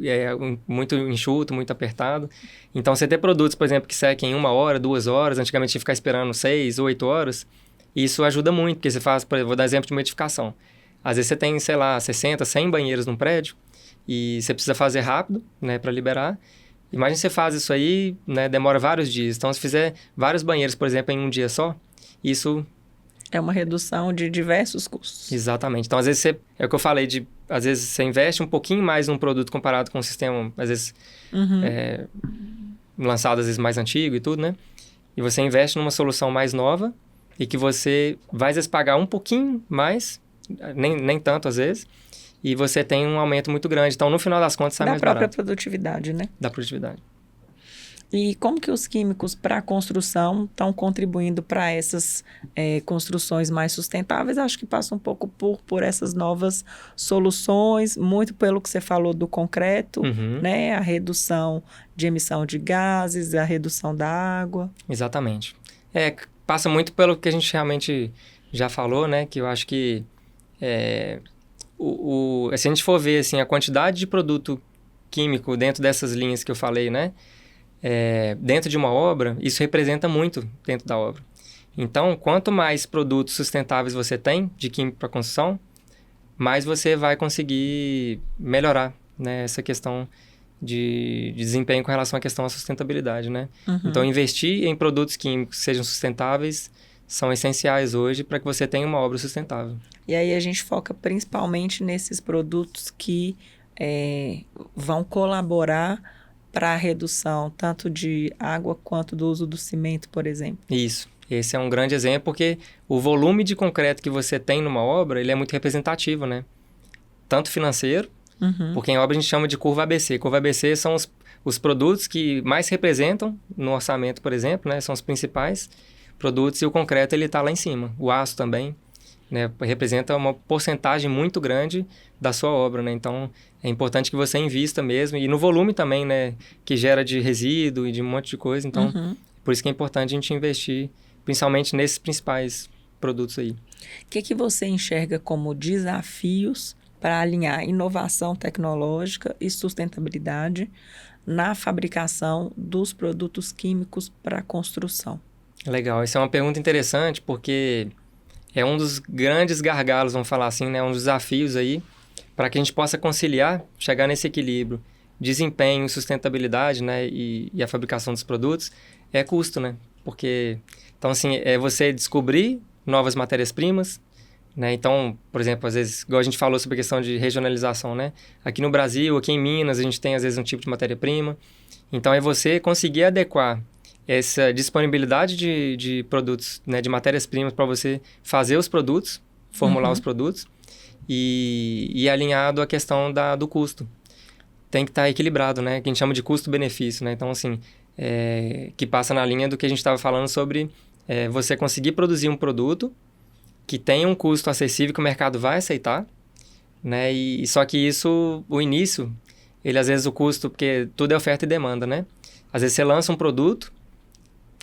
enxuto, muito apertado. Então, você ter produtos, por exemplo, que sequem em 1 hora, 2 horas, antigamente tinha que ficar esperando 6, 8 horas, isso ajuda muito, porque você faz, por exemplo, vou dar exemplo de uma edificação. Às vezes você tem, sei lá, 60, 100 banheiros num prédio e você precisa fazer rápido, né, para liberar. Imagina você faz isso aí, né, demora vários dias. Então, se fizer vários banheiros, por exemplo, em um dia só, isso... É uma redução de diversos custos. Exatamente. Então, às vezes, é o que eu falei, às vezes você investe um pouquinho mais num produto comparado com um sistema, às vezes, lançado, às vezes, mais antigo e tudo, né? E você investe numa solução mais nova e que você vai, às vezes, pagar um pouquinho mais, nem tanto, às vezes, e você tem um aumento muito grande. Então, no final das contas, sai mais barato. Da própria produtividade, né? Da produtividade. E como que os químicos para a construção estão contribuindo para essas construções mais sustentáveis? Acho que passa um pouco por essas novas soluções, muito pelo que você falou do concreto, né? A redução de emissão de gases, a redução da água. Exatamente. Passa muito pelo que a gente realmente já falou, né? Que eu acho que se a gente for ver assim, a quantidade de produto químico dentro dessas linhas que eu falei, né? Dentro de uma obra, isso representa muito dentro da obra. Então, quanto mais produtos sustentáveis você tem de química para construção, mais você vai conseguir melhorar, né, essa questão de desempenho com relação à questão da sustentabilidade, né? Então, investir em produtos químicos que sejam sustentáveis são essenciais hoje para que você tenha uma obra sustentável. E aí a gente foca principalmente nesses produtos que vão colaborar para a redução tanto de água quanto do uso do cimento, por exemplo. Isso. Esse é um grande exemplo, porque o volume de concreto que você tem numa obra, ele é muito representativo, né? Tanto financeiro, porque em obra a gente chama de curva ABC. Curva ABC são os produtos que mais representam no orçamento, por exemplo, né? São os principais produtos e o concreto ele está lá em cima. O aço também, né? Representa uma porcentagem muito grande da sua obra, né? Então, é importante que você invista mesmo. E no volume também, né? Que gera de resíduo e de um monte de coisa. Então, por isso que é importante a gente investir, principalmente nesses principais produtos aí. O que você enxerga como desafios para alinhar inovação tecnológica e sustentabilidade na fabricação dos produtos químicos para construção? Legal, essa é uma pergunta interessante porque é um dos grandes gargalos, vamos falar assim, né? Um dos desafios aí para que a gente possa conciliar, chegar nesse equilíbrio, desempenho, sustentabilidade, né? E a fabricação dos produtos é custo, né? Porque, então assim, é você descobrir novas matérias-primas, né? Então, por exemplo, às vezes, igual a gente falou sobre a questão de regionalização, né? Aqui no Brasil, aqui em Minas, a gente tem às vezes um tipo de matéria-prima. Então, é você conseguir adequar essa disponibilidade de produtos, né? De matérias-primas para você fazer os produtos, formular os produtos e alinhado à questão do custo. Tem que estar equilibrado, né? Que a gente chama de custo-benefício, né? Então, assim, que passa na linha do que a gente estava falando sobre você conseguir produzir um produto que tem um custo acessível que o mercado vai aceitar, né? E só que isso, o início, ele às vezes o custo, porque tudo é oferta e demanda, né? Às vezes você lança um produto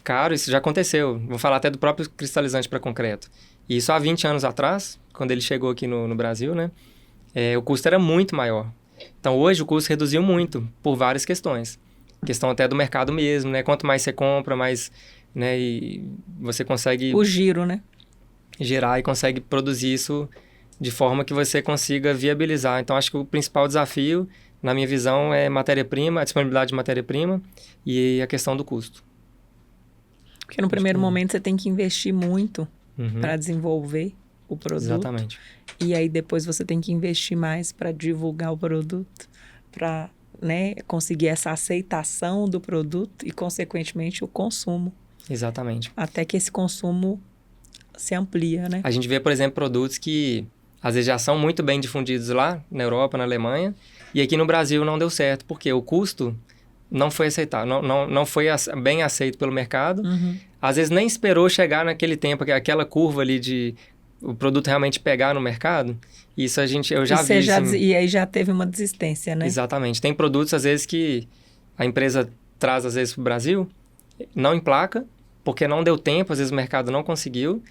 caro, isso já aconteceu. Vou falar até do próprio cristalizante para concreto. E isso há 20 anos atrás, quando ele chegou aqui no Brasil, né? O custo era muito maior. Então, hoje o custo reduziu muito por várias questões. Questão até do mercado mesmo, né? Quanto mais você compra, mais, né? E você consegue... O giro, né? Gerar e consegue produzir isso de forma que você consiga viabilizar. Então, acho que o principal desafio, na minha visão, é matéria-prima, a disponibilidade de matéria-prima e a questão do custo. Porque no primeiro momento você tem que investir muito para desenvolver o produto. Exatamente. E aí depois você tem que investir mais para divulgar o produto, para, né, conseguir essa aceitação do produto e, consequentemente, o consumo. Exatamente. Até que esse consumo se amplia, né? A gente vê, por exemplo, produtos que às vezes já são muito bem difundidos lá na Europa, na Alemanha, e aqui no Brasil não deu certo, porque o custo não foi aceitado, não foi bem aceito pelo mercado. Às vezes nem esperou chegar naquele tempo, aquela curva ali de o produto realmente pegar no mercado. Isso eu já vi. E aí já teve uma desistência, né? Exatamente. Tem produtos, às vezes, que a empresa traz, às vezes, para o Brasil, não emplaca, porque não deu tempo, às vezes o mercado não conseguiu,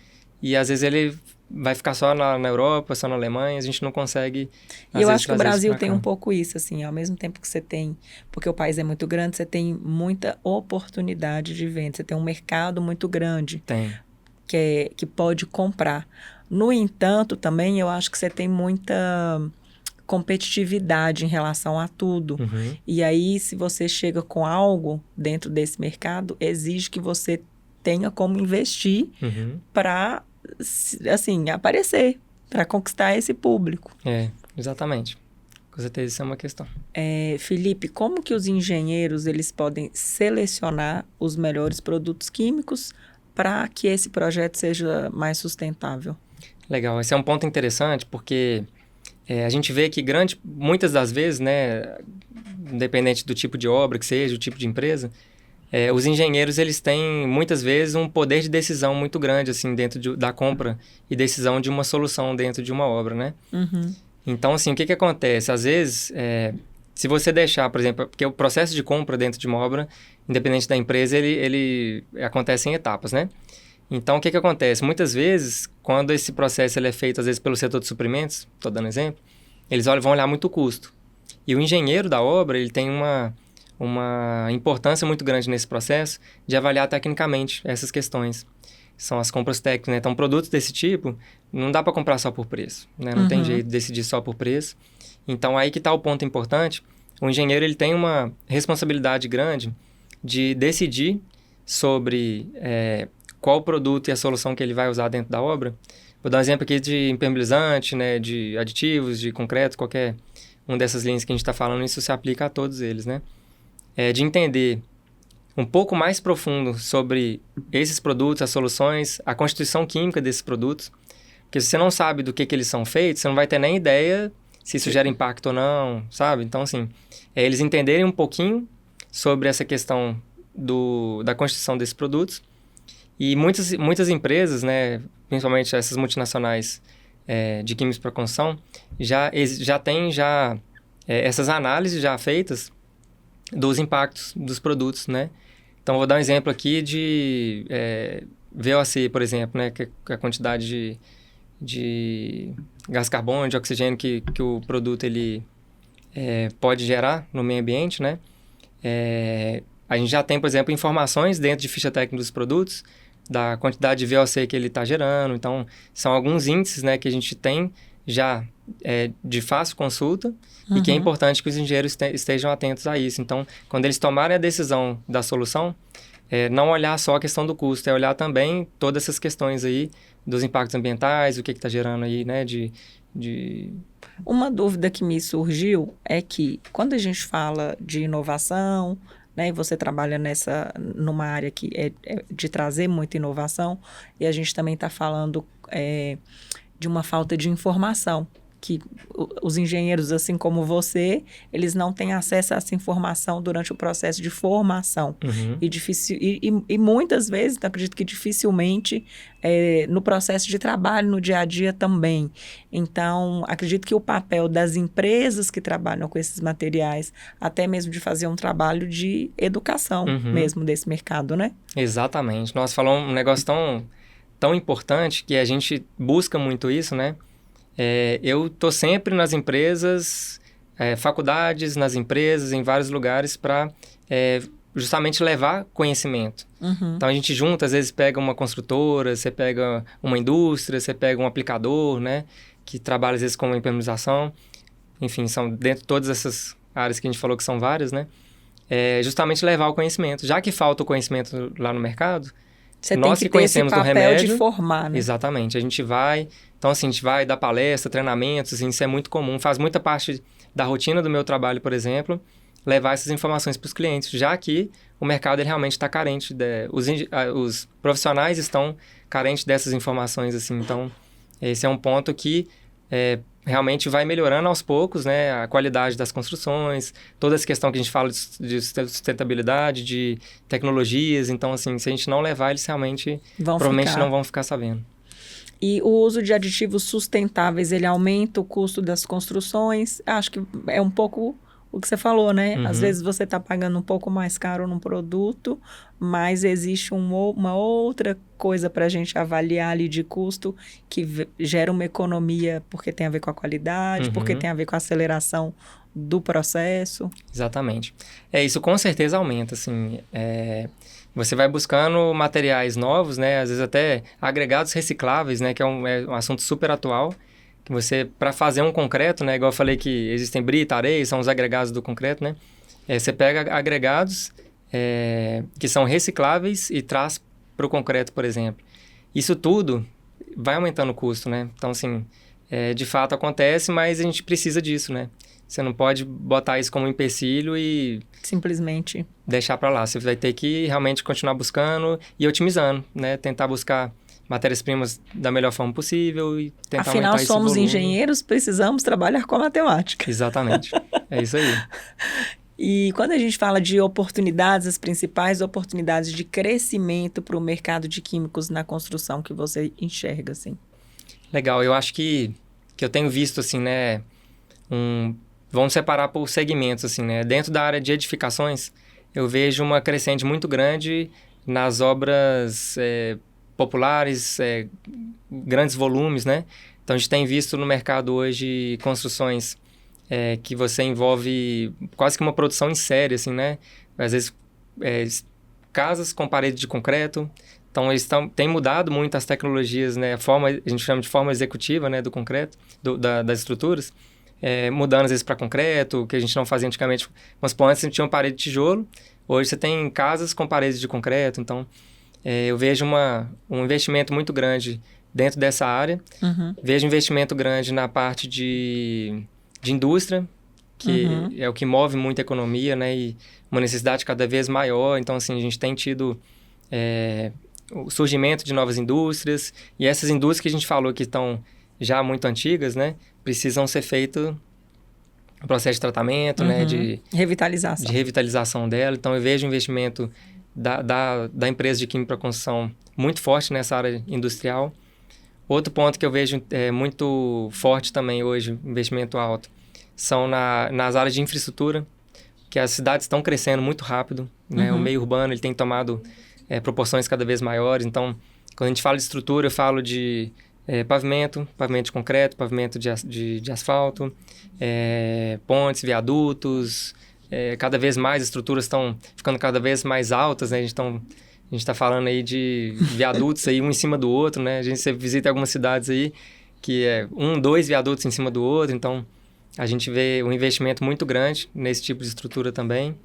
e às vezes ele vai ficar só na Europa, só na Alemanha, a gente não consegue... E eu acho que o Brasil tem um pouco isso, assim, ao mesmo tempo que você tem, porque o país é muito grande, você tem muita oportunidade de venda, você tem um mercado muito grande. Tem. Que pode comprar. No entanto, também eu acho que você tem muita competitividade em relação a tudo. E aí, se você chega com algo dentro desse mercado, exige que você tenha como investir para, assim, aparecer, para conquistar esse público. Exatamente. Com certeza isso é uma questão. Felipe, como que os engenheiros eles podem selecionar os melhores produtos químicos para que esse projeto seja mais sustentável? Legal, esse é um ponto interessante, porque a gente vê que muitas das vezes, né, independente do tipo de obra que seja, o tipo de empresa, os engenheiros, eles têm, muitas vezes, um poder de decisão muito grande, assim, dentro da compra e decisão de uma solução dentro de uma obra, né? Então, assim, o que acontece? Às vezes, se você deixar, por exemplo, porque o processo de compra dentro de uma obra, independente da empresa, ele acontece em etapas, né? Então, o que acontece? Muitas vezes, quando esse processo ele é feito, às vezes, pelo setor de suprimentos, estou dando exemplo, eles vão olhar muito o custo. E o engenheiro da obra, ele tem uma importância muito grande nesse processo de avaliar tecnicamente essas questões. São as compras técnicas, né? Então, produtos desse tipo, não dá para comprar só por preço, né? Não tem jeito de decidir só por preço. Então, aí que está o ponto importante. O engenheiro, ele tem uma responsabilidade grande de decidir sobre qual produto e a solução que ele vai usar dentro da obra. Vou dar um exemplo aqui de impermeabilizante, né? De aditivos, de concreto, qualquer uma dessas linhas que a gente está falando, isso se aplica a todos eles, né? De entender um pouco mais profundo sobre esses produtos, as soluções, a constituição química desses produtos. Porque se você não sabe do que eles são feitos, você não vai ter nem ideia se isso gera impacto ou não, sabe? Então, assim, eles entenderem um pouquinho sobre essa questão da constituição desses produtos. E muitas empresas, né, principalmente essas multinacionais de químicos para construção, já têm essas análises já feitas dos impactos dos produtos, né? Então, vou dar um exemplo aqui de VOC, por exemplo, né, que é a quantidade de gás carbônico, de oxigênio que o produto ele pode gerar no meio ambiente, né? A gente já tem, por exemplo, informações dentro de ficha técnica dos produtos, da quantidade de VOC que ele está gerando. Então, são alguns índices, né, que a gente tem já de fácil consulta e que é importante que os engenheiros estejam atentos a isso. Então, quando eles tomarem a decisão da solução, não olhar só a questão do custo, é olhar também todas essas questões aí dos impactos ambientais, o que está gerando aí, né, Uma dúvida que me surgiu é que quando a gente fala de inovação, né, e você trabalha numa área que é de trazer muita inovação, e a gente também está falando de uma falta de informação, que os engenheiros, assim como você, eles não têm acesso a essa informação durante o processo de formação. E muitas vezes, acredito que dificilmente, no processo de trabalho, no dia a dia também. Então, acredito que o papel das empresas que trabalham com esses materiais, até mesmo de fazer um trabalho de educação mesmo desse mercado, né? Exatamente. Nós falamos um negócio tão importante que a gente busca muito isso, né? Eu estou sempre nas empresas, faculdades, nas empresas, em vários lugares para justamente levar conhecimento. Então, a gente junta, às vezes pega uma construtora, você pega uma indústria, você pega um aplicador, né? Que trabalha, às vezes, com uma implementação. Enfim, são dentro de todas essas áreas que a gente falou que são várias, né? Justamente levar o conhecimento. Já que falta o conhecimento lá no mercado, nós que conhecemos do remédio... de formar, né? Exatamente. A gente vai... Então, assim, a gente vai dar palestra, treinamentos, assim, isso é muito comum. Faz muita parte da rotina do meu trabalho, por exemplo, levar essas informações para os clientes, já que o mercado ele realmente está carente. Os profissionais estão carentes dessas informações, assim. Então, esse é um ponto que realmente vai melhorando aos poucos, né? A qualidade das construções, toda essa questão que a gente fala de sustentabilidade, de tecnologias. Então, assim, se a gente não levar, eles realmente provavelmente não vão ficar sabendo. E o uso de aditivos sustentáveis, ele aumenta o custo das construções? Acho que é um pouco o que você falou, né? Às vezes você está pagando um pouco mais caro num produto, mas existe uma outra coisa para a gente avaliar ali de custo que gera uma economia porque tem a ver com a qualidade, porque tem a ver com a aceleração do processo. Exatamente. Isso com certeza aumenta, assim... Você vai buscando materiais novos, né? Às vezes até agregados recicláveis, né? Que é um assunto super atual. Que você, para fazer um concreto, né? Igual eu falei que existem brita, areia, são os agregados do concreto, né? Você pega agregados que são recicláveis e traz para o concreto, por exemplo. Isso tudo vai aumentando o custo, né? Então, assim, de fato acontece, mas a gente precisa disso, né? Você não pode botar isso como um empecilho e... simplesmente deixar para lá. Você vai ter que realmente continuar buscando e otimizando, né? Tentar buscar matérias-primas da melhor forma possível e tentar Afinal, aumentar esse volume. somos engenheiros, precisamos trabalhar com a matemática. Exatamente. É isso aí. E quando a gente fala de oportunidades, as principais oportunidades de crescimento para o mercado de químicos na construção que você enxerga, assim? Legal. Eu acho que eu tenho visto, assim, né? Vamos separar por segmentos, assim, né? Dentro da área de edificações, eu vejo uma crescente muito grande nas obras populares, grandes volumes, né? Então, a gente tem visto no mercado hoje construções que você envolve quase que uma produção em série, assim, né? Às vezes, casas com parede de concreto. Então, eles têm mudado muito as tecnologias, né? A gente chama de forma executiva, né? Do concreto, das estruturas. Mudando às vezes para concreto, que a gente não fazia antigamente. Mas antes a gente tinha uma parede de tijolo, hoje você tem casas com paredes de concreto. Então, eu vejo um investimento muito grande dentro dessa área. Vejo investimento grande na parte de indústria. que é o que move muito a economia, né? E uma necessidade cada vez maior. Então, assim, a gente tem tido o surgimento de novas indústrias. E essas indústrias que a gente falou que estão já muito antigas, né? Precisam ser feito o processo de tratamento, né? De revitalização dela. Então, eu vejo o investimento da empresa de química para construção muito forte nessa área industrial. Outro ponto que eu vejo muito forte também hoje, investimento alto, são nas áreas de infraestrutura, que as cidades estão crescendo muito rápido, né? O meio urbano ele tem tomado proporções cada vez maiores. Então, quando a gente fala de estrutura, eu falo de pavimento de concreto, pavimento de asfalto, pontes, viadutos. Cada vez mais as estruturas estão ficando cada vez mais altas, né? A gente está falando aí de viadutos aí um em cima do outro, né? Você visita algumas cidades aí que é 2 viadutos em cima do outro. Então, a gente vê um investimento muito grande nesse tipo de estrutura também.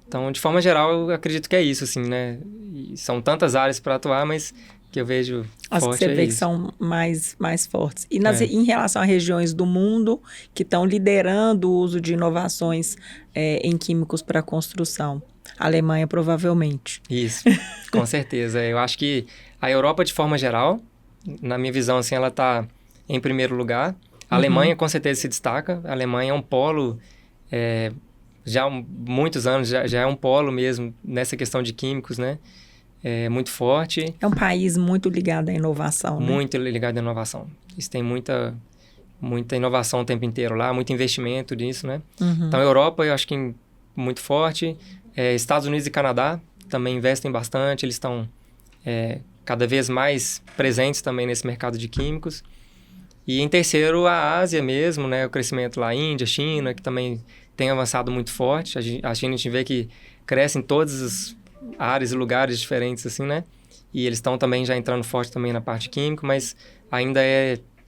Então, de forma geral, eu acredito que é isso, assim, né? E são tantas áreas para atuar, mas que eu vejo as forte que você vê isso. que são mais fortes. E em relação a regiões do mundo que estão liderando o uso de inovações em químicos para construção? A Alemanha, provavelmente. Isso, com certeza. Eu acho que a Europa, de forma geral, na minha visão, assim, ela está em primeiro lugar. A Alemanha, com certeza, se destaca. A Alemanha é um polo, já há muitos anos, já é um polo mesmo nessa questão de químicos, né? É muito forte. É um país muito ligado à inovação, né? Muito ligado à inovação. Isso tem muita inovação o tempo inteiro lá, muito investimento nisso, né? Então, a Europa, eu acho que muito forte. Estados Unidos e Canadá também investem bastante. Eles estão cada vez mais presentes também nesse mercado de químicos. E em terceiro, a Ásia mesmo, né? O crescimento lá, Índia, China, que também tem avançado muito forte. A China, a gente vê que cresce em todas as áreas e lugares diferentes, assim, né? E eles estão também já entrando forte também na parte química, mas ainda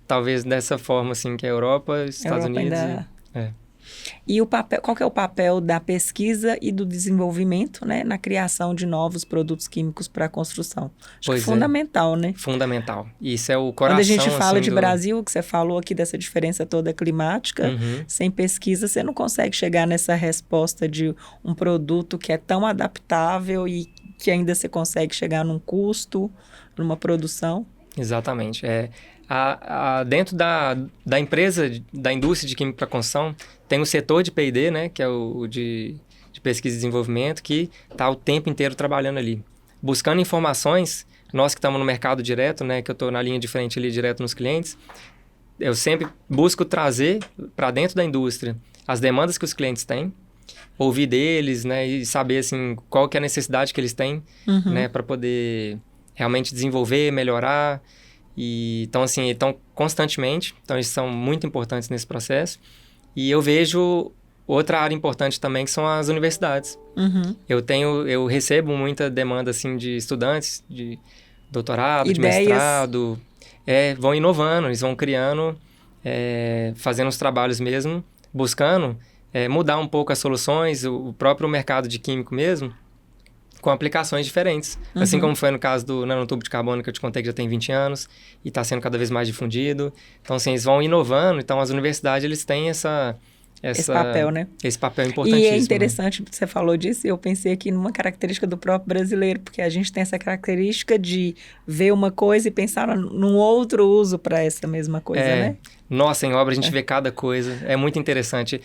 talvez dessa forma, assim, que a Europa, Estados Unidos... E qual que é o papel da pesquisa e do desenvolvimento, né, na criação de novos produtos químicos para a construção? Acho que é fundamental, né? Fundamental. Isso é o coração, quando a gente fala assim, de Brasil, que você falou aqui dessa diferença toda climática, sem pesquisa você não consegue chegar nessa resposta de um produto que é tão adaptável e que ainda você consegue chegar num custo, numa produção. Exatamente. Dentro da empresa, da indústria de química para construção, tem o setor de P&D, né, que é o de pesquisa e desenvolvimento, que está o tempo inteiro trabalhando ali. Buscando informações, nós que estamos no mercado direto, né, que eu estou na linha de frente ali direto nos clientes, eu sempre busco trazer para dentro da indústria as demandas que os clientes têm, ouvir deles, né, e saber assim, qual que é a necessidade que eles têm, né, para poder realmente desenvolver, melhorar. Então, assim, constantemente. Então, eles são muito importantes nesse processo. E eu vejo outra área importante também, que são as universidades. Eu recebo muita demanda, assim, de estudantes, de doutorado, de mestrado. Vão inovando, eles vão criando, fazendo os trabalhos mesmo, buscando mudar um pouco as soluções, o próprio mercado de químico mesmo, com aplicações diferentes. Assim como foi no caso do nanotubo de carbono, que eu te contei que já tem 20 anos e está sendo cada vez mais difundido. Então, assim, eles vão inovando. Então, as universidades, eles têm esse papel, né? Esse papel importantíssimo. E é interessante que você falou disso, eu pensei aqui numa característica do próprio brasileiro, porque a gente tem essa característica de ver uma coisa e pensar num outro uso para essa mesma coisa, né? Nossa, em obra a gente vê cada coisa. É muito interessante.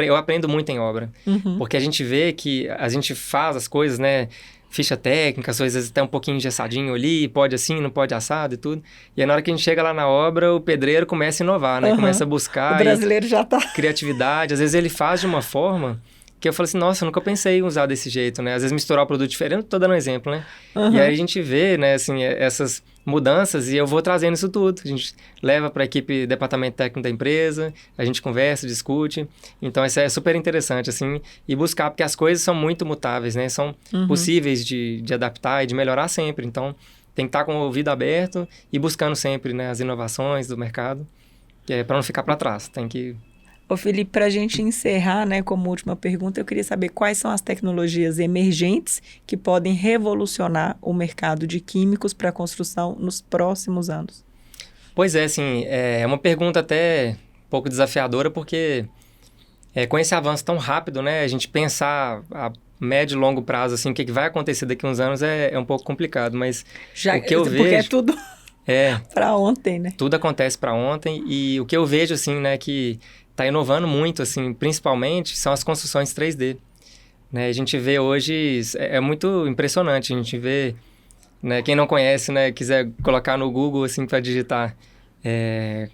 Eu aprendo muito em obra. Porque a gente vê que a gente faz as coisas, né? Ficha técnica, às vezes até um pouquinho engessadinho ali, pode assim, não pode assado e tudo. E aí, na hora que a gente chega lá na obra, o pedreiro começa a inovar, né? Começa a buscar... O brasileiro já tá... Criatividade. Às vezes ele faz de uma forma que eu falo assim, nossa, eu nunca pensei em usar desse jeito, né? Às vezes misturar o produto diferente, tô dando um exemplo, né? E aí a gente vê, né, assim, essas mudanças e eu vou trazendo isso tudo. A gente leva para a equipe, departamento técnico da empresa, a gente conversa, discute. Então, isso é super interessante, assim, e buscar, porque as coisas são muito mutáveis, né? São possíveis de adaptar e de melhorar sempre. Então, tem que estar com o ouvido aberto e buscando sempre, né, as inovações do mercado, para não ficar para trás. Tem que... Ô Felipe, para a gente encerrar, né, como última pergunta, eu queria saber quais são as tecnologias emergentes que podem revolucionar o mercado de químicos para a construção nos próximos anos. Pois é, assim, é uma pergunta até um pouco desafiadora, porque com esse avanço tão rápido, né, a gente pensar a médio e longo prazo, assim, o que vai acontecer daqui a uns anos é um pouco complicado, mas o que eu vejo... Porque é tudo para ontem, né? Tudo acontece para ontem e o que eu vejo, assim, né, que está inovando muito, assim, principalmente, são as construções 3D. Né? A gente vê hoje, é muito impressionante, a gente vê, né, quem não conhece, né, quiser colocar no Google, assim, para digitar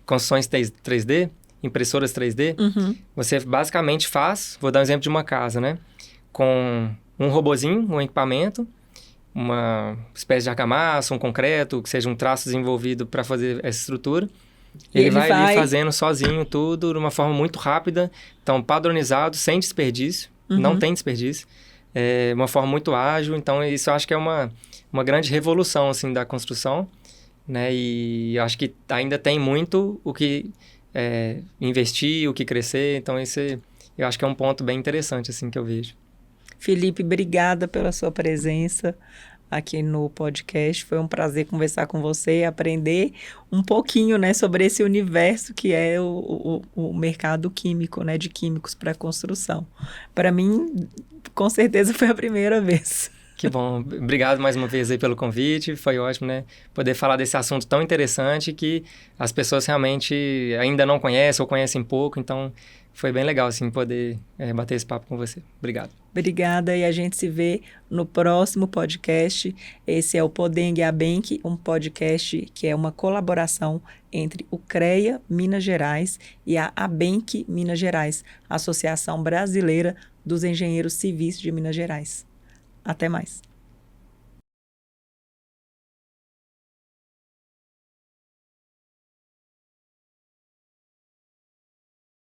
construções 3D, impressoras 3D, você basicamente faz, vou dar um exemplo de uma casa, né, com um robozinho, um equipamento, uma espécie de argamassa, um concreto, que seja um traço desenvolvido para fazer essa estrutura. Ele vai ali fazendo sozinho tudo de uma forma muito rápida, então padronizado, sem desperdício, não tem desperdício, uma forma muito ágil, então isso eu acho que é uma grande revolução assim, da construção, né? E eu acho que ainda tem muito o que investir, o que crescer, então esse eu acho que é um ponto bem interessante assim, que eu vejo. Felipe, obrigada pela sua presença aqui no podcast. Foi um prazer conversar com você e aprender um pouquinho, né, sobre esse universo que é o mercado químico, né, de químicos para construção. Para mim, com certeza foi a primeira vez. Que bom. Obrigado mais uma vez aí pelo convite. Foi ótimo, né, poder falar desse assunto tão interessante que as pessoas realmente ainda não conhecem ou conhecem pouco, então foi bem legal, assim, poder bater esse papo com você. Obrigado. Obrigada, e a gente se vê no próximo podcast. Esse é o Podeng Abenc, um podcast que é uma colaboração entre o CREA Minas Gerais e a Abenc Minas Gerais, Associação Brasileira dos Engenheiros Civis de Minas Gerais. Até mais.